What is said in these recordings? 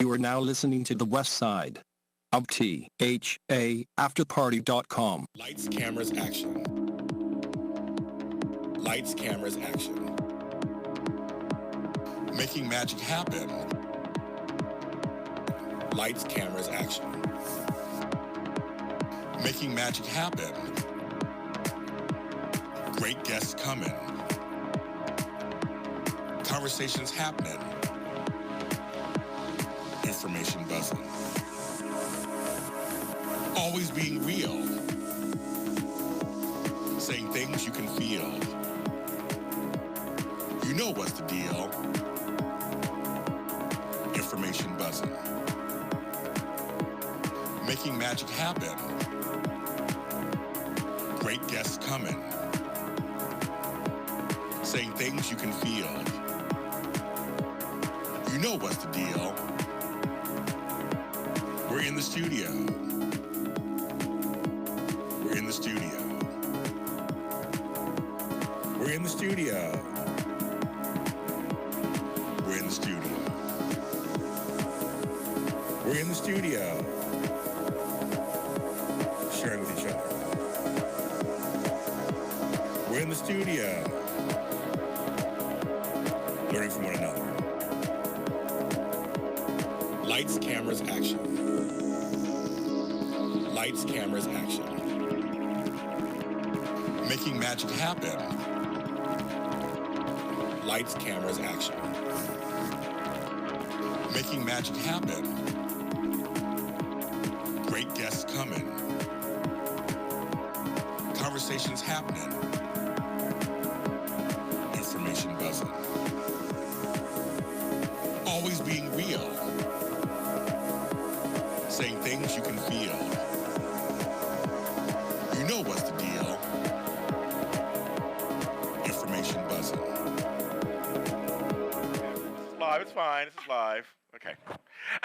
You are now listening to the West Side of Tha Afterparty.com. Lights, cameras, action. Lights, cameras, action. Making magic happen. Lights, cameras, action. Making magic happen. Great guests coming. Conversations happening. Information buzzing. Always being real. Saying things you can feel. You know what's the deal. Information buzzing. Making magic happen. Great guests coming. Saying things you can feel. You know what's the deal. We're in the studio. We're in the studio. We're in the studio. We're in the studio. We're in the studio. Sharing with each other. We're in the studio. Learning from one another. Lights, cameras, action. Lights, cameras, action. Making magic happen. Lights, cameras, action. Making magic happen. Great guests coming. Conversations happening. Information buzzing. Always being real. Saying things you can feel. You know what's the deal. Information buzzing. Live, it's fine. This is live. Okay.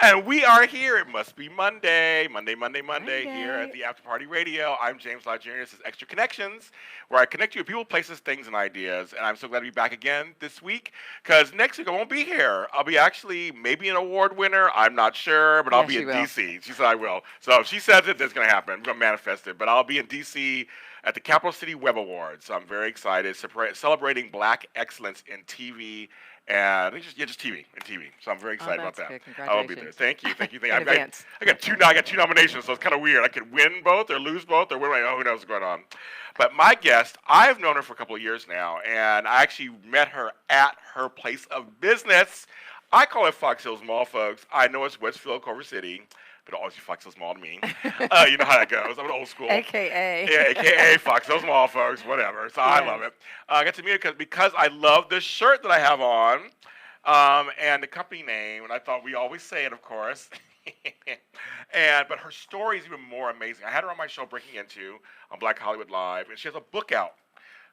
And we are here. It must be Monday here at the Afterparty Radio. I'm James Lott Jr. This is Extra Connections, where I connect you with people, places, things, and ideas. And I'm so glad to be back again this week, because next week I won't be here. I'll be actually maybe an award winner. I'm not sure, but I'll be in D.C. She said I will. So if she says it, that's going to happen. I'm going to manifest it. But I'll be in D.C. at the Capital City Web Awards. So I'm very excited, celebrating Black excellence in TV. And just TV and TV. So I'm very excited about that. Good. I will be there. Thank you. In advance. I got two nominations, so it's kind of weird. I could win both or lose both or win. Who knows what's going on. But my guest, I've known her for a couple of years now, and I actually met her at her place of business. I call it Fox Hills Mall, folks. I know it's Westfield, Culver City, but it always be Fox Hills Mall to me. You know how that goes. I'm an old school. AKA. Yeah, AKA Fox Hills Mall, folks, whatever. So I love it. I got to meet her because I love the shirt that I have on and the company name, and I thought we always say it, of course. But her story is even more amazing. I had her on my show, Breaking Into, on Black Hollywood Live, and she has a book out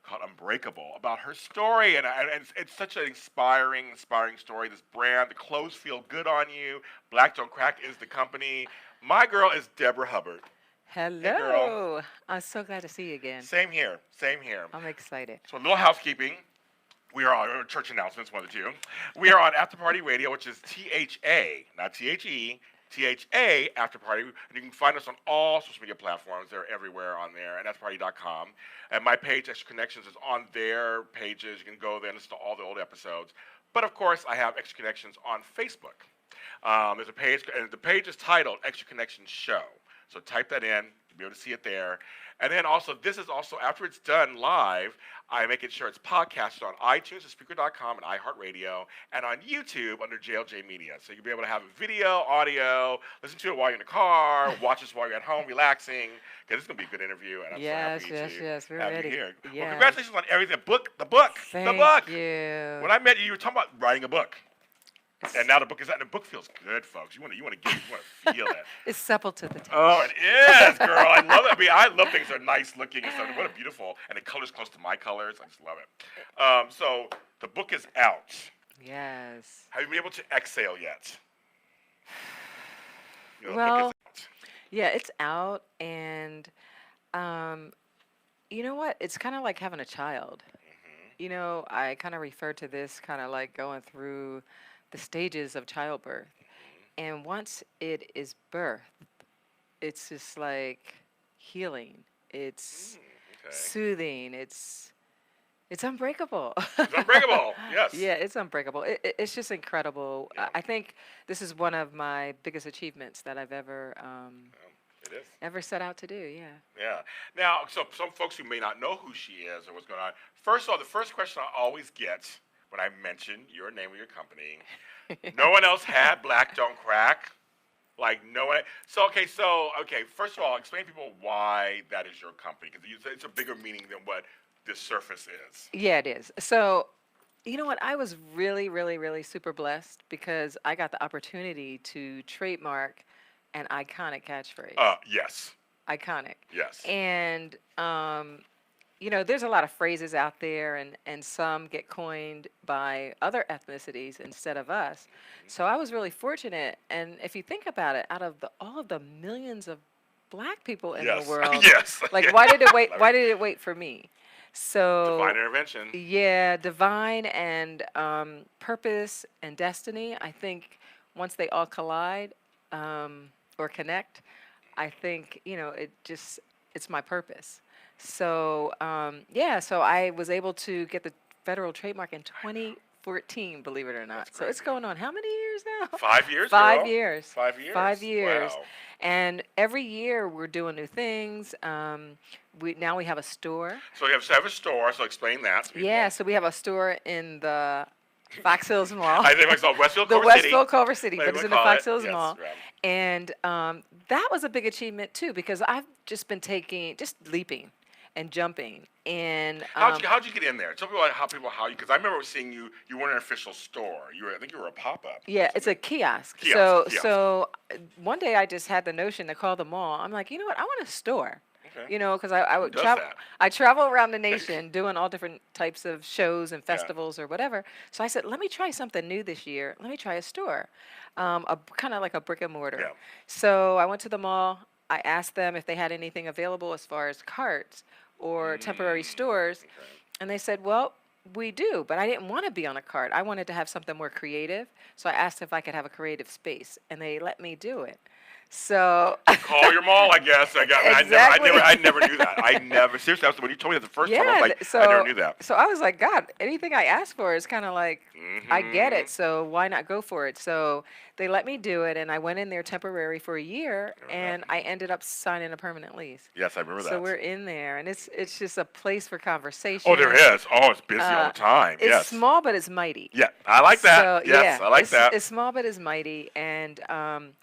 called Unbreakable about her story, and it's such an inspiring story. This brand, the clothes feel good on you. Black Don't Crack is the company. My girl is Debra Hubbard. Hello. Hey, girl. I'm so glad to see you again. Same here. I'm excited. So a little housekeeping. We are on church announcements, one of the two. We are on Afterparty Radio, which is THA, not THE. THA Afterparty, and you can find us on all social media platforms. They're everywhere on there, and afterparty.com. And my page, Extra Connections, is on their pages. You can go there and listen to all the old episodes. But of course, I have Extra Connections on Facebook. There's a page, and the page is titled Extra Connections Show. So type that in, you'll be able to see it there. And then also, this is also, after it's done live, I make it sure it's podcasted on iTunes, Spreaker.com, and iHeartRadio, and on YouTube under JLJ Media. So you'll be able to have video, audio, listen to it while you're in the car, watch us while you're at home relaxing, because it's going to be a good interview, and I'm so happy to we're have ready. you here. Yes. Well, congratulations on everything. The book. Thank you. When I met you, you were talking about writing a book. And now the book is out, and the book feels good, folks. You want to feel it. It's supple to the touch. Oh, it is, girl. I love it. I mean, I love things that are nice looking and stuff. What a beautiful, and the color's close to my colors. I just love it. So the book is out. Yes. Have you been able to exhale yet? Well, the book is out. Yeah, it's out, and you know what? It's kind of like having a child. Mm-hmm. You know, I kind of refer to this kind of like going through the stages of childbirth. And once it is birthed, it's just like healing. It's Okay. soothing. It's unbreakable. It's unbreakable. Yes. Yeah, it's unbreakable. It's just incredible. Yeah. I think this is one of my biggest achievements that I've ever It is. ever set out to do. Yeah. Yeah. Now, so some folks who may not know who she is or what's going on. First of all, the first question I always get when I mention your name of your company, no one else had Black Don't Crack. Like no one. So okay. First of all, explain to people why that is your company, because it's a bigger meaning than what this surface is. Yeah, it is. So, you know what? I was really, really, really super blessed because I got the opportunity to trademark an iconic catchphrase. Yes. Iconic. Yes. And, there's a lot of phrases out there, and some get coined by other ethnicities instead of us. So I was really fortunate. And if you think about it, out of all of the millions of Black people in Yes. the world, Yes. like why did it wait? Why did it wait for me? So Divine intervention. yeah, divine and purpose and destiny. I think once they all collide or connect, I think it's my purpose. So so I was able to get the federal trademark in 2014, believe it or not. That's So it's crazy. going on how many years now? 5 years. 5 girl? years. 5 years. 5 years. Wow. And every year we're doing new things. We have a store. So you have a store. So explain that. to people. Yeah, so we have a store in the Fox Hills Mall. I think I saw Westfield The Culver City. Westfield Culver City, Like but it's we in the call Fox it. Hills Yes, Mall. right. And that was a big achievement too, because I've just been just leaping and jumping. And How'd you get in there? Tell people how you, because I remember seeing you. You weren't an official store. I think you were a pop up. yeah, it's a kiosk. Kiosk. So one day I just had the notion to call the mall. I'm like, you know what? I want a store. Okay. Because I would does travel. that? I travel around the nation doing all different types of shows and festivals or whatever. So I said, let me try something new this year. Let me try a store, a kind of like a brick and mortar. Yeah. So I went to the mall. I asked them if they had anything available as far as carts or temporary stores, and they said, well, we do, but I didn't want to be on a cart. I wanted to have something more creative. So I asked if I could have a creative space, and they let me do it. So Call your mall, I guess. Exactly. I never knew that. Seriously, when you told me that the first time, I was like, I never knew that. So I was like, God, anything I ask for is kind of like, I get Mm-hmm. it, so why not go for it? So they let me do it, and I went in there temporary for a year, and I ended up signing a permanent lease. Yes, I remember that. So we're in there, and it's just a place for conversation. Oh, there is. Oh, it's busy all the time. It's Yes. small, but it's mighty. Yeah, I like that. So, Yes, yeah, I like that. It's small, but it's mighty, and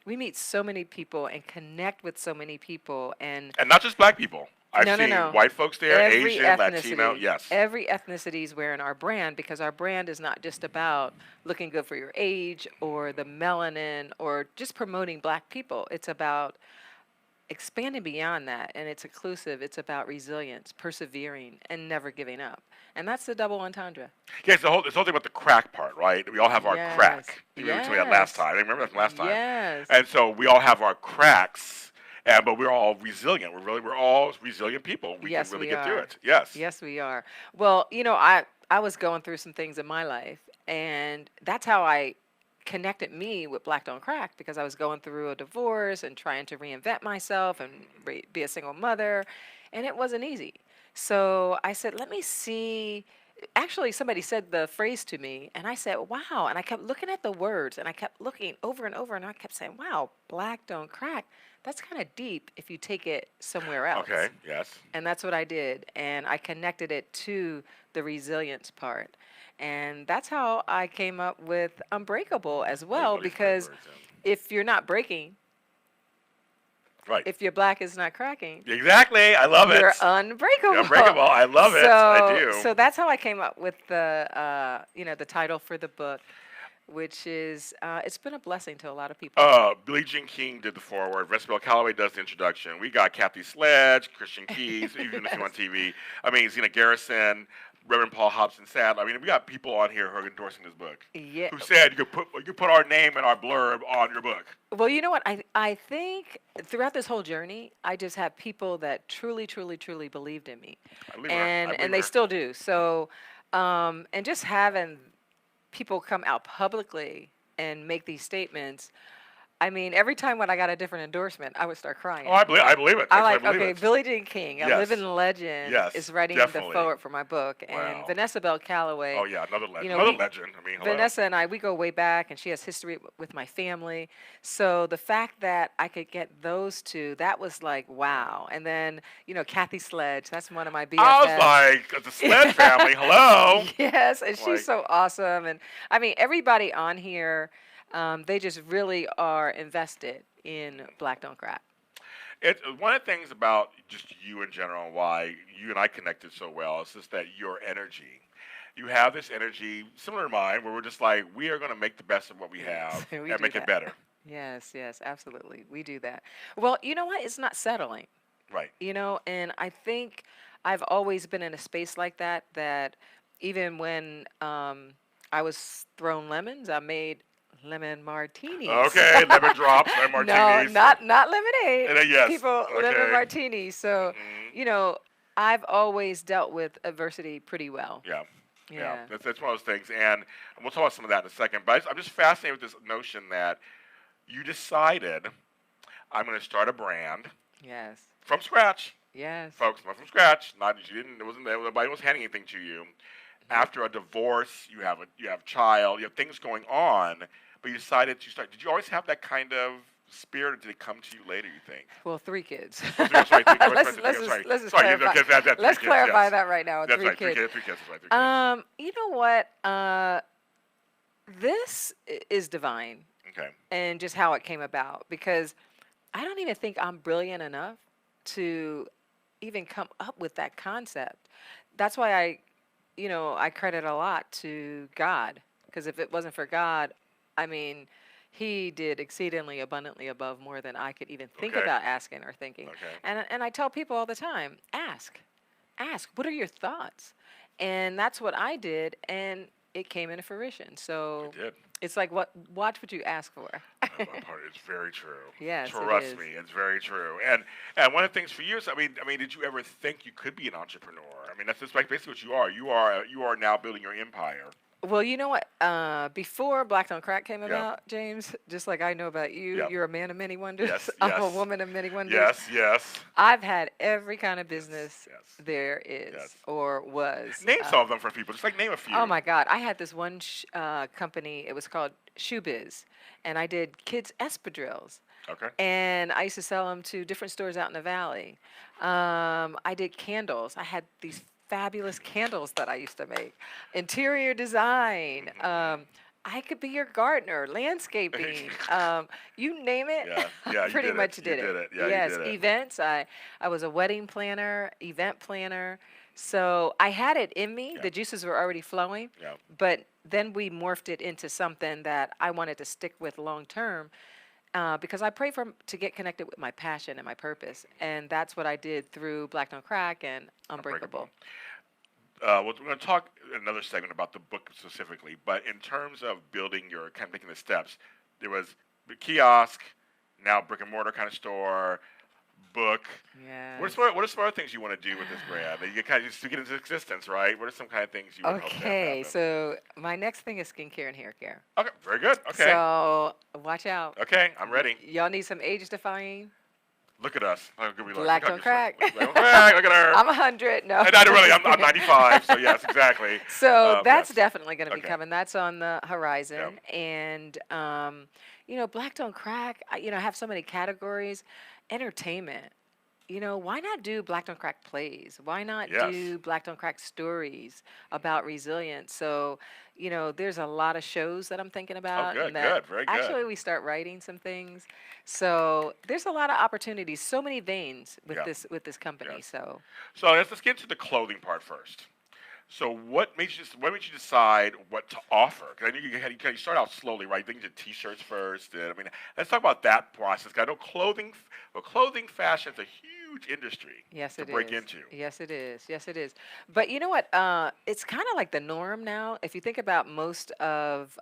we meet so many people and connect with so many people, and And not just Black people. I've seen no. white folks there, every Asian, ethnicity, Latino. Yes. every ethnicity is wearing our brand, because our brand is not just about looking good for your age or the melanin or just promoting Black people. It's about expanding beyond that, and it's inclusive. It's about resilience, persevering, and never giving up. And that's the double entendre. Yeah, it's the whole thing about the crack part, right? We all have our Yes. crack. You told me that last Yes. time. I remember that from last time. Yes. And so we all have our cracks, but we're all resilient. We're all resilient people. We Yes, can really we get through are. it. Yes. Yes, we are. Well, I was going through some things in my life, and that's how I connected me with Black Don't Crack, because I was going through a divorce and trying to reinvent myself and be a single mother, and it wasn't easy. So I said, let me see. Actually, somebody said the phrase to me, and I said, wow. And I kept looking at the words, and I kept looking over and over, and I kept saying, wow, Black Don't Crack. That's kind of deep if you take it somewhere else. Okay. Yes. And that's what I did. And I connected it to the resilience part. And that's how I came up with Unbreakable as well, Everybody's because favorite, yeah. if you're not breaking, Right. if your black is not cracking, Exactly. I love you're it. unbreakable. You're unbreakable. I love it. I do. So that's how I came up with the title for the book, which is it's been a blessing to a lot of people. Billie Jean King did the foreword. Vesper Calloway does the introduction. We got Kathy Sledge, Christian Keys, even if you on TV. I mean, Zena Garrison, Reverend Paul Hobson Sadler. I mean, we got people on here who are endorsing this book. Yeah. Who said you could put our name and our blurb on your book. Well, you know what? I think throughout this whole journey, I just have people that truly, truly, truly believed in me, I believe her. I believe and they her. still do. So, and just having people come out publicly and make these statements, I mean, every time when I got a different endorsement, I would start crying. Oh, I believe it. I Actually, I like, believe okay, it. Billie Jean King, a Yes. living legend, Yes, is writing the definitely. forward for my book, and Wow. Vanessa Bell Calloway. Oh yeah, another legend. You know, Another we legend. I mean, hello. Vanessa and I, we go way back, and she has history with my family. So the fact that I could get those two, that was like wow. And then Kathy Sledge, that's one of my I was BFFs. like, the Sledge family. Hello. Yes, and she's Like, so awesome. And I mean, everybody on here, they just really are invested in Black Don't Crack. It one of the things about just you in general, and why you and I connected so well, is just that your energy. You have this energy similar to mine, where we're just like, we are going to make the best of what we have We and do make it that. better. Yes, yes, absolutely. We do that. Well, you know what? It's not settling, Right. and I think I've always been in a space like that, that even when I was thrown lemons, I made lemon martinis. Okay, lemon drops, lemon No, martinis. not lemonade. And then, yes. People, lemon Okay. martinis. So, Mhm. you know, I've always dealt with adversity pretty well. Yeah. Yeah. That's one of those things, and we'll talk about some of that in a second. But I'm just fascinated with this notion that you decided, I'm going to start a brand Yes. from scratch, Yes. folks. Not from scratch. Not you didn't. It wasn't. Nobody was handing anything to you. After a divorce, you have a child, you have things going on, but you decided to start. Did you always have that kind of spirit, or did it come to you later? You think? Well, 3 kids. Oh, that's right. Let's just Sorry, clarify. okay, that's Let's 3 kids, clarify yes. that right now. That's 3 right. 3 kids. kids. 3 kids. That's right. 3 kids. You know what? This is divine, Okay. and just how it came about, because I don't even think I'm brilliant enough to even come up with that concept. That's why I credit a lot to God, because if it wasn't for God, I mean, He did exceedingly abundantly above more than I could even think Okay. about asking or thinking. Okay. And I tell people all the time, ask, what are your thoughts? And that's what I did, and it came into fruition. So It did. it's like, watch what you ask for. It's very true. Yes, it Trust is. me, it's very true. And one of the things for years, I mean, did you ever think you could be an entrepreneur? I mean, that's just like basically what you are. You are now building your empire. Well, you know what? Before Black Don't Crack came Yeah. about, James, just like I know about you, Yeah. you're a man of many wonders. Yes, I'm a yes. woman of many wonders. Yes, yes. I've had every kind of business Yes. there is Yes. or was. Name some of them for people. Just like name a few. Oh my God! I had this one company. It was called Shoe Biz, and I did kids espadrilles. Okay. And I used to sell them to different stores out in the valley. I did candles. I had these fabulous candles that I used to make. Interior design. I could be your gardener, landscaping. You name it. Yeah, pretty you did much it. did You it. did it. Yeah, yes, you did it. events. I was a wedding planner, event planner. So I had it in me. Yeah. The juices were already flowing. Yeah. But then we morphed it into something that I wanted to stick with long term. Because I pray to get connected with my passion and my purpose, and that's what I did through Black Don't Crack and Unbreakable. We're going to talk in another segment about the book specifically, but in terms of building your kind of making the steps, there was the kiosk, now brick and mortar kind of store, book. Yeah. What are some other things you want to do with this brand? That you kind of just to get into existence, right? What are some kind of things you would hope to have Okay, happen? so my next thing is skincare and hair care. Okay, very good. Okay. So watch out. Okay, I'm ready. Y'all need some age defying. Look at us. How good we look. Black Look Don't at Crack. Black Don't Crack. Look at her. I'm 100. No. And not really. I'm 95. So yes, exactly. So that's Yes. definitely going to be Okay. coming. That's on the horizon. And Black Don't Crack. I have so many categories. Entertainment. Why not do Black Don't Crack plays? Why not Yes. do Black Don't Crack stories about resilience? So, there's a lot of shows that I'm thinking about. good, and that good, very good. Actually, we start writing some things. So there's a lot of opportunities, so many veins with Yeah. this company. Yeah. So So let's get into the clothing part first. So what made you decide what to offer? Because I knew you start out slowly, right? Then you did T-shirts first. And, I mean, let's talk about that process. 'Cause I know clothing fashion is a huge industry yes, to it break is. into. Yes, it is. Yes, it is. But you know what? It's kind of like the norm now. If you think about most of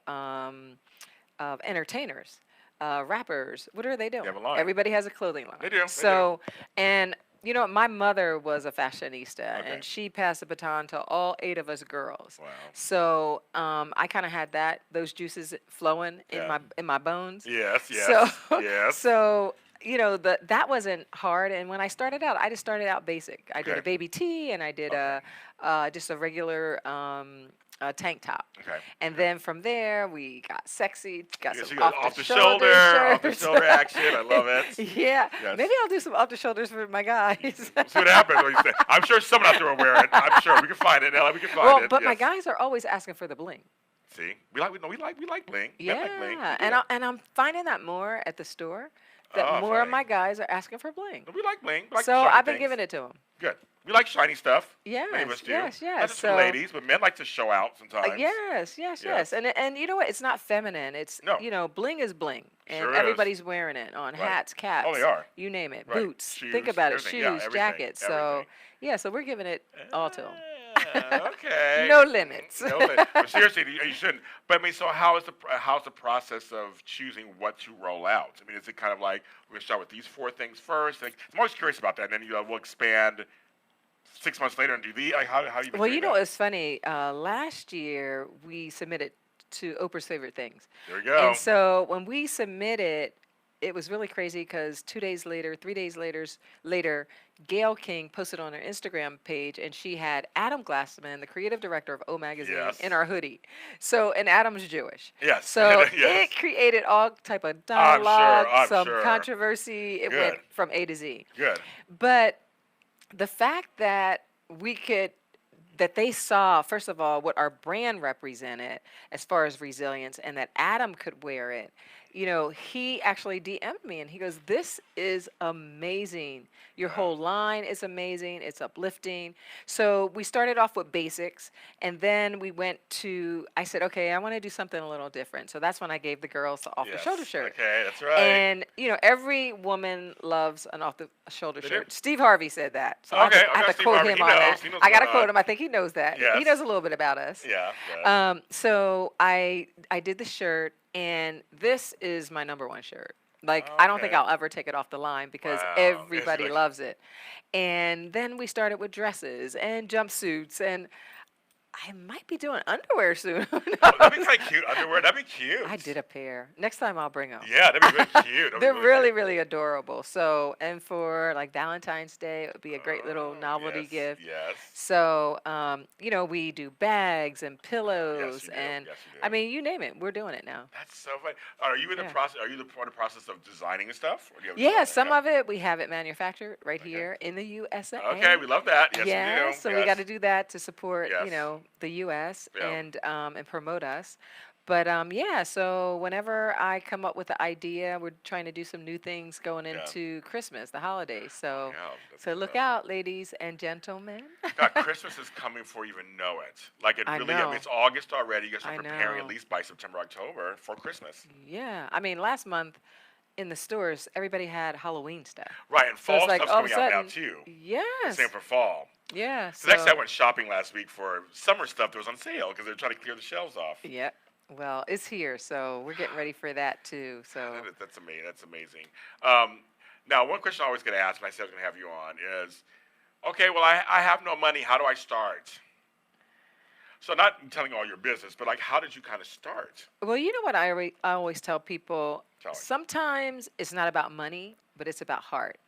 entertainers, rappers, what are they doing? have a line. Everybody has a clothing line. They do, they do. So, and My mother was a fashionista, Okay. and she passed the baton to all 8 of us girls. Wow. So I kind of had those juices flowing in Yeah. my bones. Yes, So yes, yes. so that wasn't hard. And when I started out, I just started out basic. I did Okay. a baby tee, and I did Okay. just a regular tank top. Okay. And then from there, we got sexy, got Yeah, some so you got off the shoulder off the shirts. shoulder action. I love it. Yeah, Yes. maybe I'll do some off the shoulders for my guys. See what happens when you say. I'm sure someone out there will wear it. I'm sure we can find it. Ella, we can find Well, it. but my Yes. guys are always asking for the bling. See, we like bling. Men like bling. Yeah, We and do. I'm finding that more at the store. That Oh, more of funny. my guys are asking for bling. We like bling. We like So shiny I've been things. giving it to them. Good. We like shiny stuff. Yes, Many of us do. yes, yes. Not just for So ladies, but men like to show out sometimes. yes, yes, Yes. yes. And you know what? It's not feminine. It's No. bling is bling, and Sure is. everybody's wearing it on Right. hats, caps. Oh, they are. You name it. Right. Boots. Think Shoes, about it. everything. Shoes, Yeah, everything, jackets. So everything. yeah, so we're giving it all to them. Okay. No limits. No limits. But seriously, you shouldn't. But I mean, so how's the process of choosing what to roll out? I mean, is it kind of like we're gonna start with these 4 things first? Like, I'm always curious about that. And then we'll expand 6 months later and do the like how do you? Well, do you know, that? it's funny. Last year we submitted to Oprah's Favorite Things, There we go. and so when we submitted, it was really crazy because 2 days later, 3 days later, Gail King posted on her Instagram page, and she had Adam Glassman, the creative director of O Magazine, Yes. in our hoodie. So, and Adam's Jewish. Yes. So Yes. it created all type of I'm sure, dialogue, some sure. controversy. It Good. went from A to Z. Good. But the fact that that they saw, first of all, what our brand represented as far as resilience, and that Adam could wear it, he actually DM'd me and he goes, "This is amazing. Your whole line is amazing. It's uplifting." So we started off with basics, and then I said, okay, I want to do something a little different. So that's when I gave the girls the off the shoulder Yes. shirt. Okay, that's right. And every woman loves an off-the-shoulder They do. shirt. Steve Harvey said that, so Okay, I have to Steve quote Harvey, him he on knows. that. He knows I got to what's quote on. him. I think he knows that. Yes. He knows a little bit about us. Yeah. Yeah. So I did the shirt, and this is my number 1 shirt. Like, I don't think Okay. I'll ever take it off the line because Wow. everybody It's like- loves it. And then we started with dresses and jumpsuits, and I might be doing underwear soon. Who Oh, that'd be knows? kind of cute. Underwear. That'd be cute. I did a pair. Next time I'll bring them. Yeah, that'd be really cute. That'd be They're really, cute. really adorable. So, and for like Valentine's Day, it would be a great little Oh, novelty yes, gift. Yes. So, we do bags and pillows, you do. and Yes, you do. I mean, you name it, we're doing it now. That's so funny. Are you in the Yeah. process? Are you the part of the process of designing stuff? Or do you have a Yeah, designer? some Okay. of it we have it manufactured right here in the USA. Okay, we love that. Yes, yeah, we do. so yes. we got to do that to support, Yes. the U.S. Yeah. and promote us. But yeah, so whenever I come up with the idea, we're trying to do some new things going Yeah. into Christmas, the holidays. So Yeah, that's so look good. out, ladies and gentlemen. God, Christmas is coming before you even know it. Like it I really. know. mean, it's August already. You guys I are preparing at know. least by September, October for Christmas. Yeah, I mean, last month in the stores, everybody had Halloween stuff. Right, and So fall it's like stuff's all of a coming out now sudden, too. yes, Same for fall. yeah. So actually, I went shopping last week for summer stuff that was on sale because they're trying to clear the shelves off. Yeah. Well, it's here, so we're getting ready for that too. So That's amazing. That's amazing. Now, one question I always get asked when I said I was going to have you on is, okay, well, I have no money. How do I start? So not telling all your business, but like, how did you kind of start? well, you know what I always tell people, Tell me. sometimes it's not about money, but it's about heart.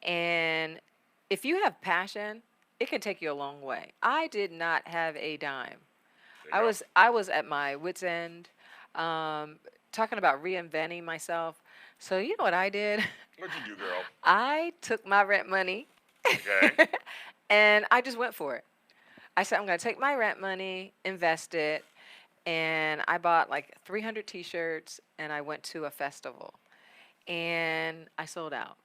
And if you have passion, it can take you a long way. I did not have a dime. There you go. I was at my wit's end, talking about reinventing myself. So you know what I did? What'd you do, girl? I took my rent money Okay. and I just went for it. I said, I'm going to take my rent money, invest it, and I bought like 300 T-shirts, and I went to a festival, and I sold out.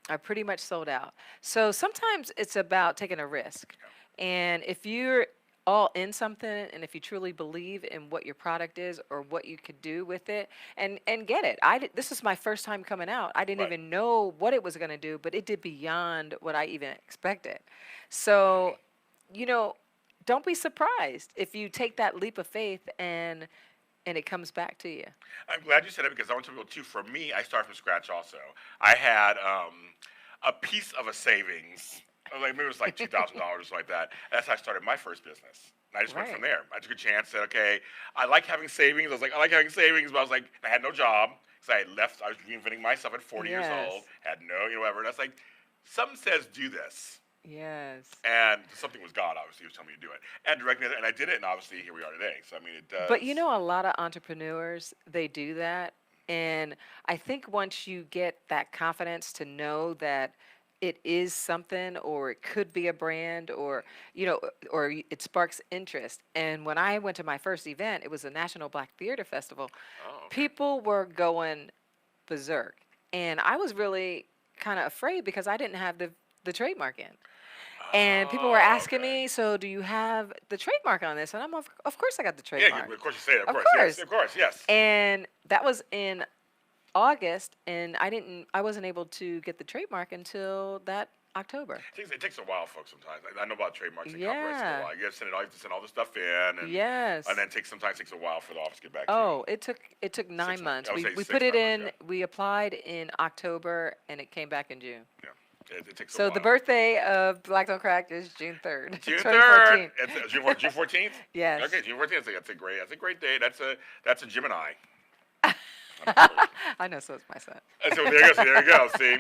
I pretty much sold out. So sometimes it's about taking a risk, and if you're all in something, and if you truly believe in what your product is or what you could do with it, and get it. This is my first time coming out. I didn't Right. even know what it was going to do, but it did beyond what I even expected. So, don't be surprised if you take that leap of faith and it comes back to you. I'm glad you said it because I want to tell people too. For me, I started from scratch also. I had a piece of a savings. Like maybe it was like $2,000 or something like that. That's how I started my first business. And I just went from there. I took a chance, said, okay, I like having savings. I was like, I like having savings, but I was like, I had no job. So I had left, I was reinventing myself at 40 years old, had no, whatever. And I was like, something says do this. Yes. And something was God, obviously, who was telling me to do it. And directly, and I did it, and obviously here we are today. So, I mean, it does. But you know, a lot of entrepreneurs, they do that. And I think once you get that confidence to know that it is something or it could be a brand or, it sparks interest. And when I went to my first event, it was a National Black Theater Festival. Oh, okay. People were going berserk. And I was really kind of afraid because I didn't have the trademark in. And people were asking me, so do you have the trademark on this? And I'm, of course I got the trademark. Yeah, of course you say it, of course. course. Yes, of course, yes. And that was in August, and I wasn't able to get the trademark until that October. It takes a while, folks, sometimes. I know about trademarks and Yeah. copyrights. It takes a while. You have to send all the stuff in. And, Yes. And then sometimes takes a while for the office to get back to you. Oh, it took 9 months. I would say We 6 put it months, in, yeah. we applied in October, and it came back in June. Yeah. It takes a So while. the birthday of Black Don't Crack is June 3rd. June 2014. 3rd. It's June 14th? Yes. Okay, June 14th. That's a great day. That's a Gemini. I know, so it's my son. So there you go. See,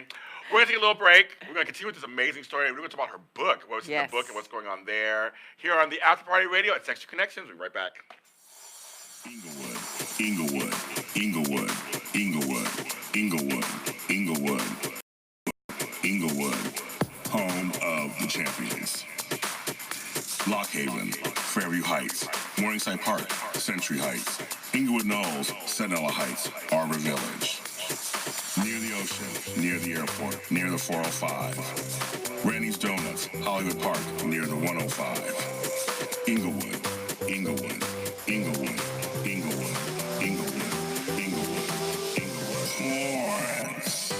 we're gonna take a little break. We're gonna continue with this amazing story. We're gonna talk about her book, what's in the book, and what's going on there. Here on the After Party Radio, it's Extra Connections. We'll be right back. Inglewood, Inglewood, Inglewood, Inglewood, Inglewood, Inglewood, Inglewood, home of the champions. Lockhaven, Fairview Heights, Morningside Park, Century Heights, Inglewood Knolls, Sentinel Heights, Arbor Village. Near the ocean, near the airport, near the 405. Randy's Donuts, Hollywood Park, near the 105. Inglewood, Inglewood, Inglewood, Inglewood, Inglewood, Inglewood, Inglewood. Florence.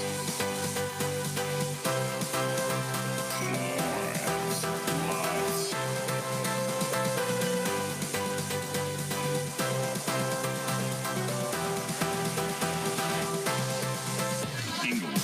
Florence. Lots. Inglewood.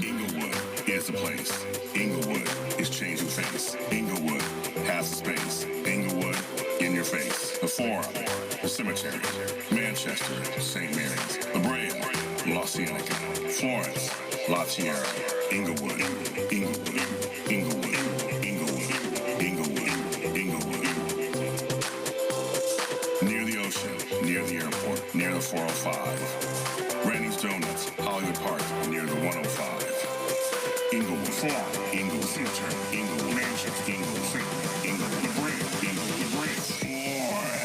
Inglewood is the place. Inglewood is changing face. Inglewood has the space. Inglewood in your face. The Forum, the Cemetery, Manchester, St. Mary's, La Brea, La Cienega, Florence, La Tierra, Inglewood, Inglewood, Inglewood, Inglewood, Inglewood, Inglewood. Near the ocean, near the airport, near the 405. Randy's Donuts, Hollywood Park, near the 105. Inglewood, Florida, Inglewood, Center, Inglewood, Manchester, Inglewood, Inglewood, La Brea, Inglewood, La Brea, Florida.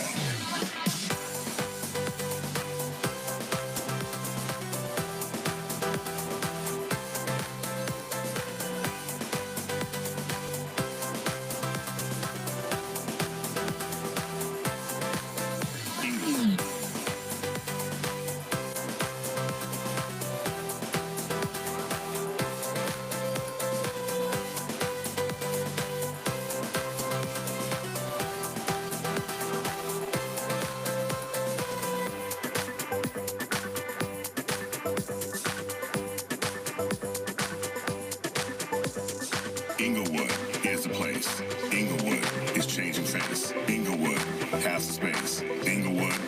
Inglewood. Inglewood is the place. Inglewood is changing face. Inglewood has the space. Inglewood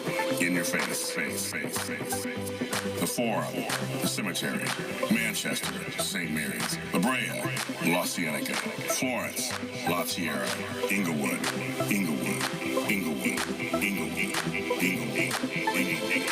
in your face. Face, face, face. The Forum, the Cemetery, Manchester, St. Mary's, La Brea, La Cienega, Florence, La Tierra, Inglewood, Inglewood, Inglewood, Inglewood, Inglewood, Inglewood.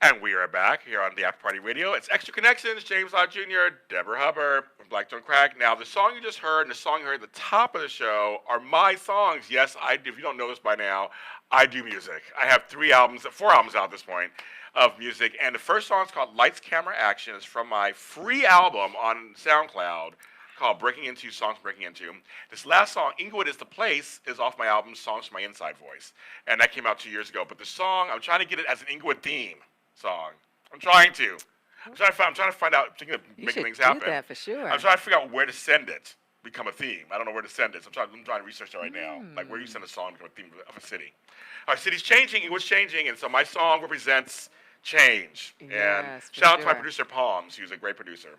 And we are back here on the After Party Radio. It's Extra Connections, James Lott Jr., Debra Hubbard from Black Don't Crack. Now, the song you just heard and the song you heard at the top of the show are my songs. Yes, if you don't know this by now, I do music. I have 4 albums out at this point of music. And the first song is called Lights, Camera, Action. It's from my free album on SoundCloud called Breaking Into, Songs Breaking Into. This last song, Inglewood is the Place, is off my album, Songs from My Inside Voice. And that came out 2 years ago. But the song, I'm trying to get it as an Inglewood theme song. I'm trying to find out, thinking of making things happen. You should do that for sure. I'm trying to figure out where to send it, become a theme. I don't know where to send it. So I'm trying to research that right now. Like where you send a song, become a theme of a city. Our city's changing, Inglewood's changing, and so my song represents change. And shout out to my producer, Palms, who's a great producer.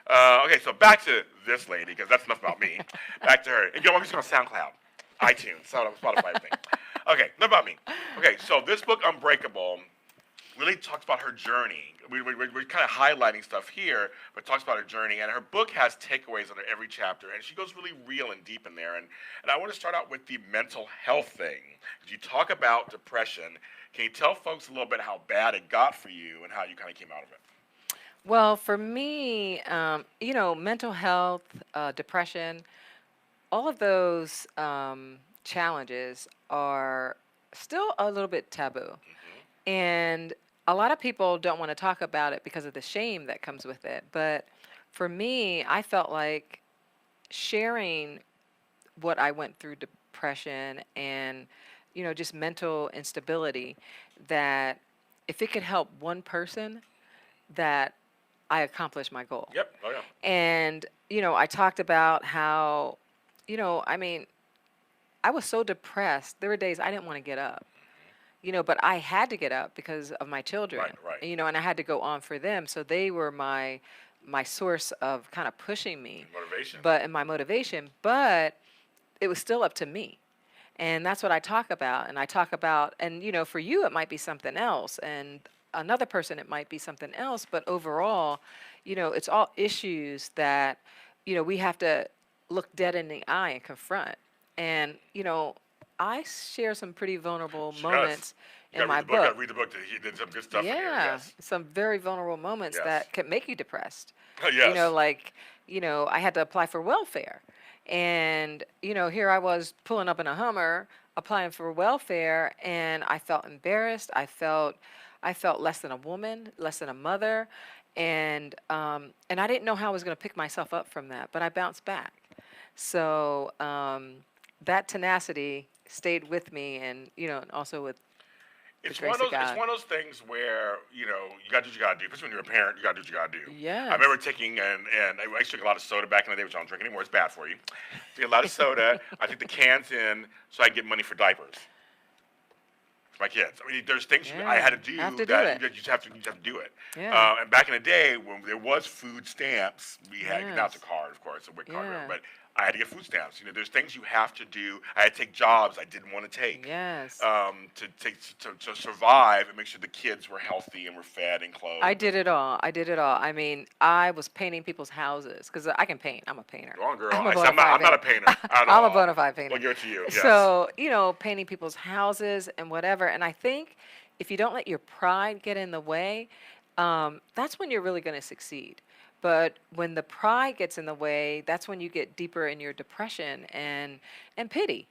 Okay, so back to this lady, because that's enough about me. Back to her. And you know, I'm just on SoundCloud, iTunes, Spotify thing. Okay, enough about me. Okay, so this book, Unbreakable, really talks about her journey. We're kind of highlighting stuff here, but talks about her journey. And her book has takeaways under every chapter, and she goes really real and deep in there. And I want to start out with the mental health thing. Because you talk about depression. Can you tell folks a little bit how bad it got for you and how you kind of came out of it? Well, for me, mental health, depression, all of those challenges are still a little bit taboo. And a lot of people don't want to talk about it because of the shame that comes with it. But for me, I felt like sharing what I went through, depression and, just mental instability, that if it could help one person, that I accomplished my goal. Yep. Oh, yeah. And, I talked about how, I was so depressed. There were days I didn't want to get up. But I had to get up because of my children. Right. And I had to go on for them. So they were my source of kind of pushing me. Motivation. My motivation. But it was still up to me. And that's what I talk about. And for you, it might be something else. And another person, it might be something else. But overall, it's all issues that, we have to look dead in the eye and confront. And, I share some pretty vulnerable moments in my book. You gotta read the book. He did some good stuff in here. Yes. Some very vulnerable moments that can make you depressed. Yes. I had to apply for welfare. And, here I was pulling up in a Hummer, applying for welfare, and I felt embarrassed. I felt less than a woman, less than a mother. And I didn't know how I was going to pick myself up from that, but I bounced back. So that tenacity stayed with me, and also with it's one of those things where you got to do what you got to do. Especially when you're a parent, you got to do what you got to do. Yeah. I remember taking and I used to drink a lot of soda back in the day, which I don't drink anymore. It's bad for you. Drink a lot of soda. I take the cans in so I get money for diapers for my kids. I mean, there's things I had to do. You have to that do it. you just have to do it. Yeah. And back in the day when there was food stamps, we had not the card, of course, a WIC card, Yeah. but I had to get food stamps. There's things you have to do. I had to take jobs I didn't want to take. Yes. To survive and make sure the kids were healthy and were fed and clothed. I did it all. I mean, I was painting people's houses because I can paint. I'm a painter. Go on, girl. I'm not a painter at all. I'm a bona fide painter. Well, give it to you. Yes. So, painting people's houses and whatever. And I think if you don't let your pride get in the way, that's when you're really going to succeed. But when the pride gets in the way, that's when you get deeper in your depression and pity.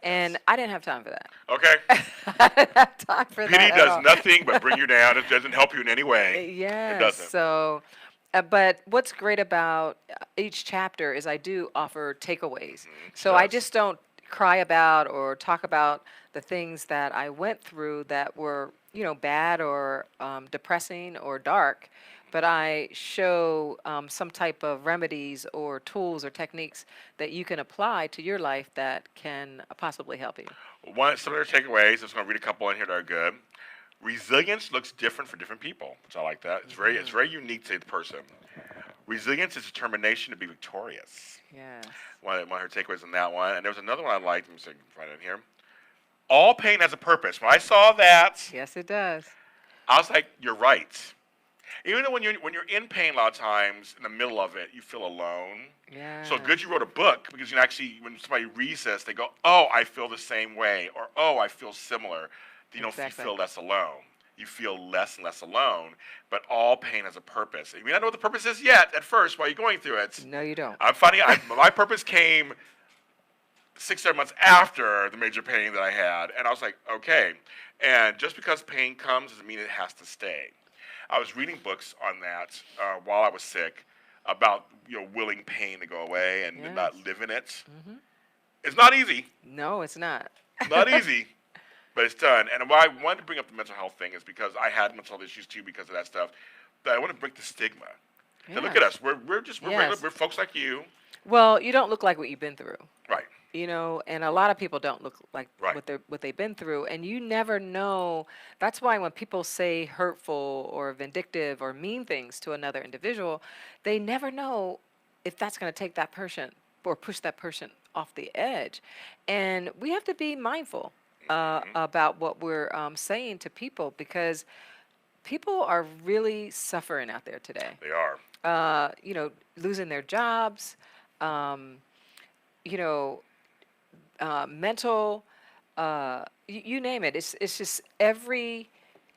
And I didn't have time for that. Okay. I didn't have time for that. Pity does nothing but bring you down. It doesn't help you in any way. Yes. It doesn't. So, but what's great about each chapter is I do offer takeaways. So I just don't cry about or talk about the things that I went through that were, bad or depressing or dark. But I show some type of remedies or tools or techniques that you can apply to your life that can possibly help you. Some of their takeaways, I'm just going to read a couple in here that are good. Resilience looks different for different people, which I like that. It's very unique to the person. Resilience is determination to be victorious. Yes. One of her takeaways on that one. And there was another one I liked. Let me see if I can find it in here. All pain has a purpose. When I saw that, yes, it does. I was like, you're right. Even though when you're in pain a lot of times, in the middle of it, you feel alone. Yeah. So good you wrote a book because actually, when somebody reads this, they go, oh, I feel the same way, or oh, I feel similar. You don't feel less alone. You feel less and less alone, but all pain has a purpose. You may not know what the purpose is yet at first while you're going through it. No, you don't. I'm finding my purpose came 6-7 months after the major pain that I had, and I was like, okay. And just because pain comes doesn't mean it has to stay. I was reading books on that while I was sick. about willing pain to go away and Yes. not live in it. Mm-hmm. It's not easy. No, it's not. Not easy, but it's done. And why I wanted to bring up the mental health thing is because I had mental health issues too because of that stuff. But I want to break the stigma. So look at us. We're regular. We're folks like you. Well, you don't look like what you've been through. Right. And a lot of people don't look like Right. what they've been through, and you never know. That's why when people say hurtful or vindictive or mean things to another individual, they never know if that's going to take that person or push that person off the edge. And we have to be mindful about what we're saying to people, because people are really suffering out there today. They are. Losing their jobs, mental, you name it. It's just every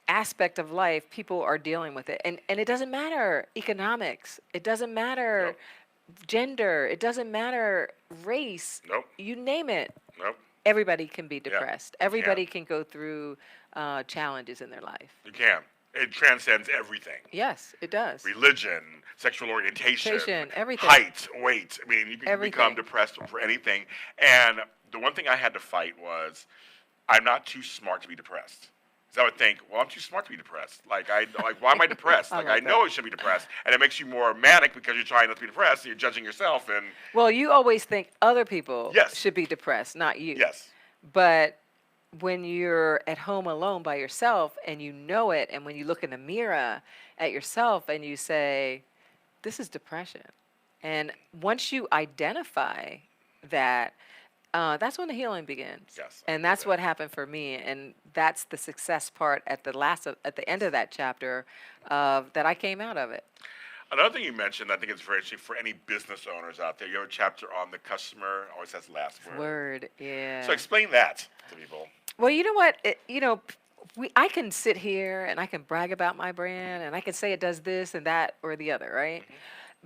aspect of life, people are dealing with it. And it doesn't matter economics. It doesn't matter Nope. gender. It doesn't matter race. Nope. You name it. Nope. Everybody can be depressed. you Everybody can go through challenges in their life. You can. It transcends everything. Yes, it does. Religion, sexual orientation, Everything. height, weight. I mean, you can Everything. become depressed for anything. And the one thing I had to fight was, I'm not too smart to be depressed. Because I would think, well, I'm too smart to be depressed. Why am I depressed? I I like know that. I should be depressed. And it makes you more manic because you're trying not to be depressed, and you're judging yourself. And Well, you always think other people Yes. should be depressed, not you. yes, But when you're at home alone by yourself and you know it, and when you look in the mirror at yourself and you say, this is depression. And once you identify that, that's when the healing begins. Yes, And that's what happened for me. And that's the success part at the end of that chapter that I came out of it. Another thing you mentioned, I think it's very interesting for any business owners out there. You have a chapter on the customer always has the last word. Word, yeah. So explain that to people. Well, you know what? I can sit here and I can brag about my brand and I can say it does this and that or the other, right?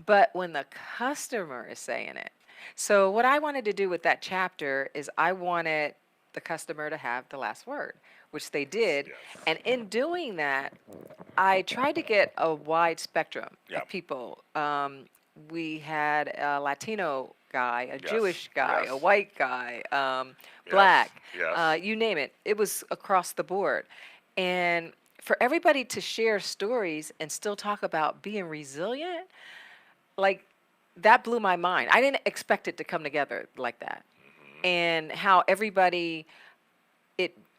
But when the customer is saying it. So what I wanted to do with that chapter is I wanted the customer to have the last word, which they did. Yes. And in doing that, I tried to get a wide spectrum Yeah. of people. We had a Latino guy, a Yes, Jewish guy, yes. a white guy, black, yes. you name it. It was across the board. And for everybody to share stories and still talk about being resilient, like that blew my mind. I didn't expect it to come together like that. And how everybody,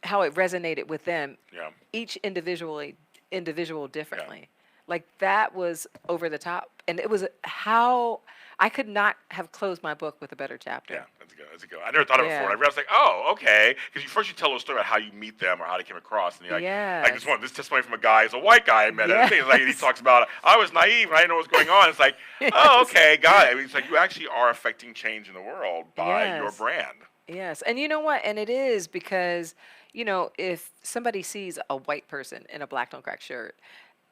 how it resonated with them, Yeah. each individual differently. Like that was over the top. And it was how I could not have closed my book with a better chapter. Yeah, that's good. That's good. I never thought of it Yeah. before. I was like, oh, okay. Because first you tell a story about how you meet them or how they came across, and you're like this testimony from a guy, is a white guy I met. And things like he talks about, I was naive and I didn't know what was going on. It's like, oh, okay, got it. I mean, it's like you actually are affecting change in the world by your Yes. brand. Yes. And you know what? And it is because, if somebody sees a white person in a black don't crack shirt,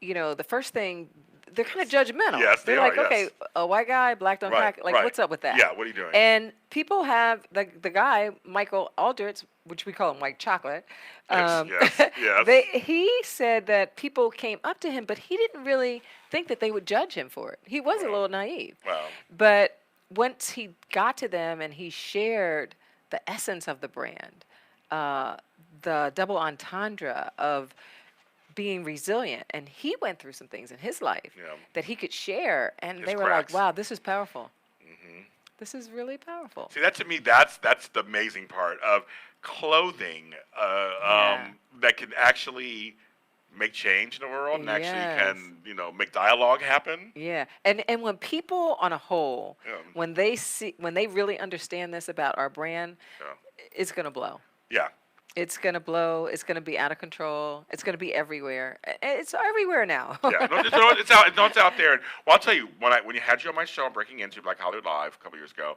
the first thing, they're kind of judgmental. Yes, they they're are, like, yes. okay, a white guy, black don't Right, crack. Like, right. what's up with that? Yeah, what are you doing? And people have the guy, Michael Aldrich, which we call him white chocolate. Yes. He said that people came up to him, but he didn't really think that they would judge him for it. He was a little naive. Wow. But once he got to them and he shared the essence of the brand, the double entendre of being resilient, and he went through some things in his life that he could share, and His they were cracks. like, wow, this is powerful. This is really powerful. See, that to me, that's the amazing part of clothing that can actually make change in the world and actually can, make dialogue happen. Yeah. And when people on a whole, Yeah. when they really understand this about our brand, it's going to blow. Yeah. It's going to blow. It's going to be out of control. It's going to be everywhere. It's everywhere now. Yeah, it's out. No, it's out there. And well, I'll tell you, when you had you on my show, Breaking Into Black Hollywood Live a couple years ago,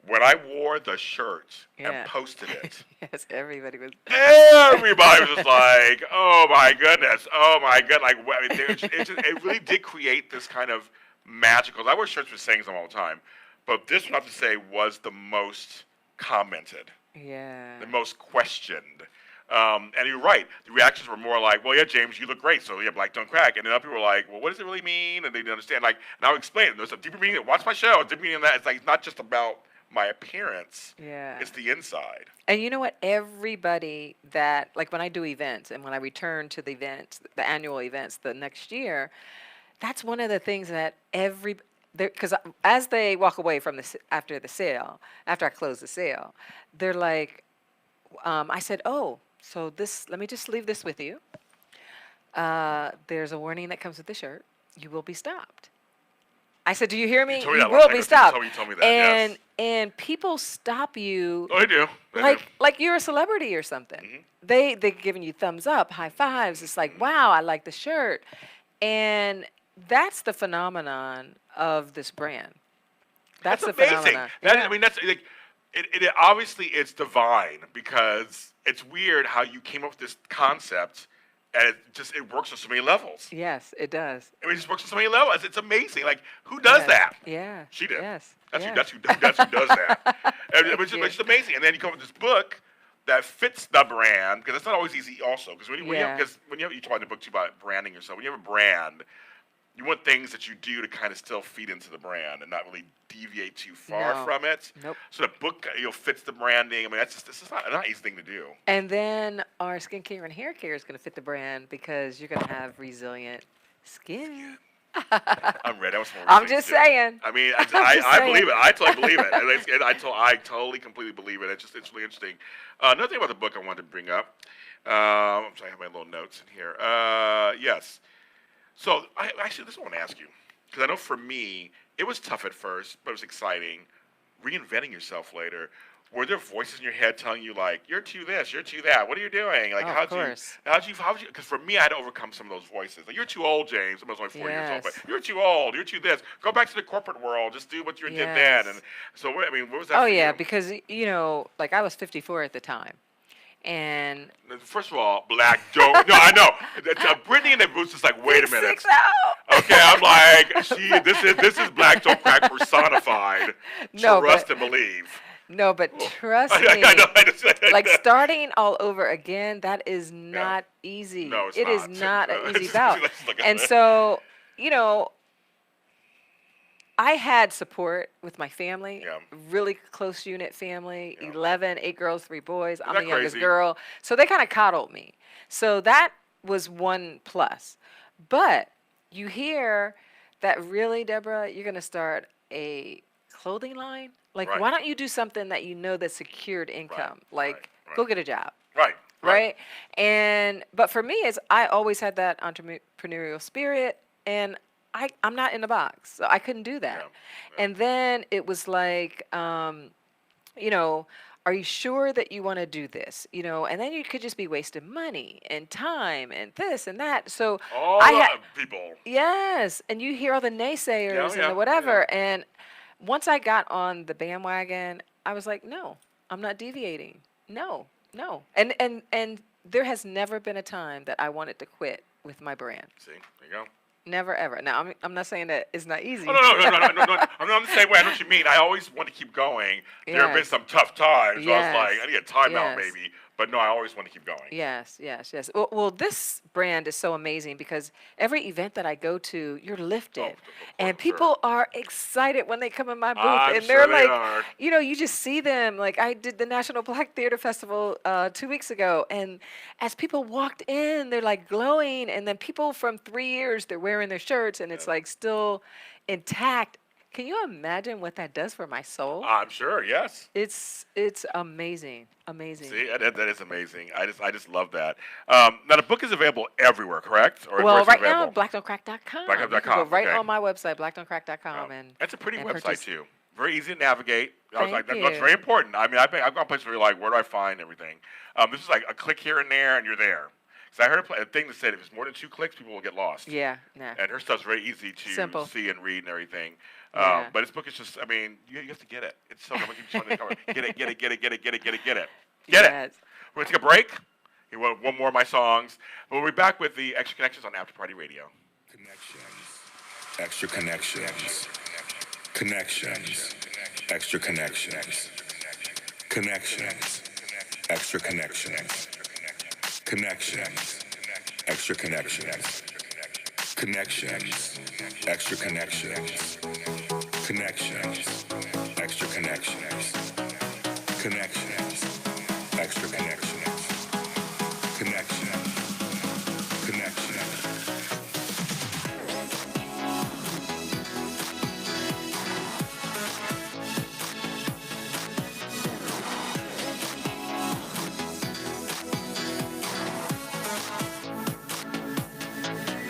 when I wore the shirt and posted it, Yes, everybody was. everybody was just like, "Oh my goodness, oh my god!" Like, I mean, it really did create this kind of magical. I wear shirts with sayings on all the time, but this one I have to say was the most commented. Yeah. The most questioned. And you're right. The reactions were more like, well, yeah, James, you look great, so yeah, black don't crack. And then other people were like, well, what does it really mean? And they didn't understand. Like, and I'll explain it. There's a deeper meaning. Watch my show. A deeper meaning in that. It's like, it's not just about my appearance. Yeah. It's the inside. And you know what? Everybody that, like when I do events and when I return to the events, the annual events the next year, that's one of the things that because as they walk away from after the sale, after I close the sale, they're like, I said, oh, so let me just leave this with you. There's a warning that comes with the shirt. You will be stopped. I said, do you hear me? You will be stopped. You told me that, and people stop you. Oh, they do. Like you're a celebrity or something. Mm-hmm. They're giving you thumbs up, high fives. It's like, wow, I like the shirt. And that's the phenomenon of this brand. That's the amazing. phenomenon. I mean, that's like, it obviously it's divine because it's weird how you came up with this concept and it works on so many levels. Yes, it does. I mean, it just works on so many levels. It's amazing. Like, who does that? Yeah. She did. Yes. That's who does that. Which is amazing. And then you come up with this book that fits the brand, because it's not always easy also. Because when you talk in the book too about branding yourself, when you have a brand, you want things that you do to kind of still feed into the brand and not really deviate too far from it. Nope. So the book fits the branding. I mean, this is not an easy thing to do. And then our skincare and hair care is going to fit the brand because you're going to have resilient skin. I'm ready. I'm just saying. I mean, I believe it. I totally believe it. And I totally, completely believe it. It's really interesting. Another thing about the book I wanted to bring up. I'm sorry, I have my little notes in here. Yes. So, this is what I want to ask you. Because I know for me, it was tough at first, but it was exciting. Reinventing yourself later. Were there voices in your head telling you, like, you're too this, you're too that? What are you doing? Like, of course. how'd you, because for me, I had to overcome some of those voices. Like, you're too old, James. I was only 4 years old, but you're too old, you're too this. Go back to the corporate world. Just do what you did then. And so, what was that for you? Because, like, I was 54 at the time. And first of all, black don't. No, I know. Brittany and the Boots is like, wait a minute. Okay, I'm like, this is black don't crack personified. Trust and believe. No, but trust me. I know. Like starting all over again, that is not easy. No, it's not. It is not an easy bout. And so, I had support with my family, really close unit family, 8 girls, 3 boys. I'm the youngest girl. So they kind of coddled me. So that was one plus. But you hear that really, Deborah, you're going to start a clothing line? Like, why don't you do something that you know that's secured income? Go get a job. Right? But for me, I always had that entrepreneurial spirit, and I'm not in the box, so I couldn't do that. And then it was like, are you sure that you want to do this? And then you could just be wasting money and time and this and that. So people. Yes, and you hear all the naysayers and the whatever. And once I got on the bandwagon, I was like, no, I'm not deviating. No. And there has never been a time that I wanted to quit with my brand. See, there you go. Never ever. Now I'm not saying that it's not easy. No. I'm the same way. I know what you mean. I always want to keep going. There have been some tough times where I was like, I need a timeout maybe. But no, I always want to keep going. Yes. Well, this brand is so amazing because every event that I go to, you're lifted. And people are excited when they come in my booth. And they're like, you just see them. Like I did the National Black Theater Festival 2 weeks ago. And as people walked in, they're like glowing. And then people from 3 years, they're wearing their shirts and it's like still intact. Can you imagine what that does for my soul? I'm sure, yes. It's amazing. See, that is amazing. I just love that. Now the book is available everywhere, correct? Or right now, blackdon'tcrack.com. Blackdon'tcrack.com. Go right on my website, blackdon'crack.com, and that's a pretty website too. Very easy to navigate. Thank you. That's very important. I mean, I've gone places where you're like, where do I find everything? This is like a click here and there, and you're there. Because I heard a thing that said if it's more than 2 clicks, people will get lost. Yeah. And her stuff's very easy to Simple. see and read and everything. Yeah. But this book is just, I mean, you have to get it. It's so good. Get it. Get it. We're going to take a break. You want one more of my songs. But we'll be back with the Extra Connections on Afterparty Radio. Extra connections. Connections. Extra connections. Connections. Extra connections. Connections. Extra connections. Connections. Extra connections. Connections. Extra connections. Connections. Extra connections. Connection. Connection.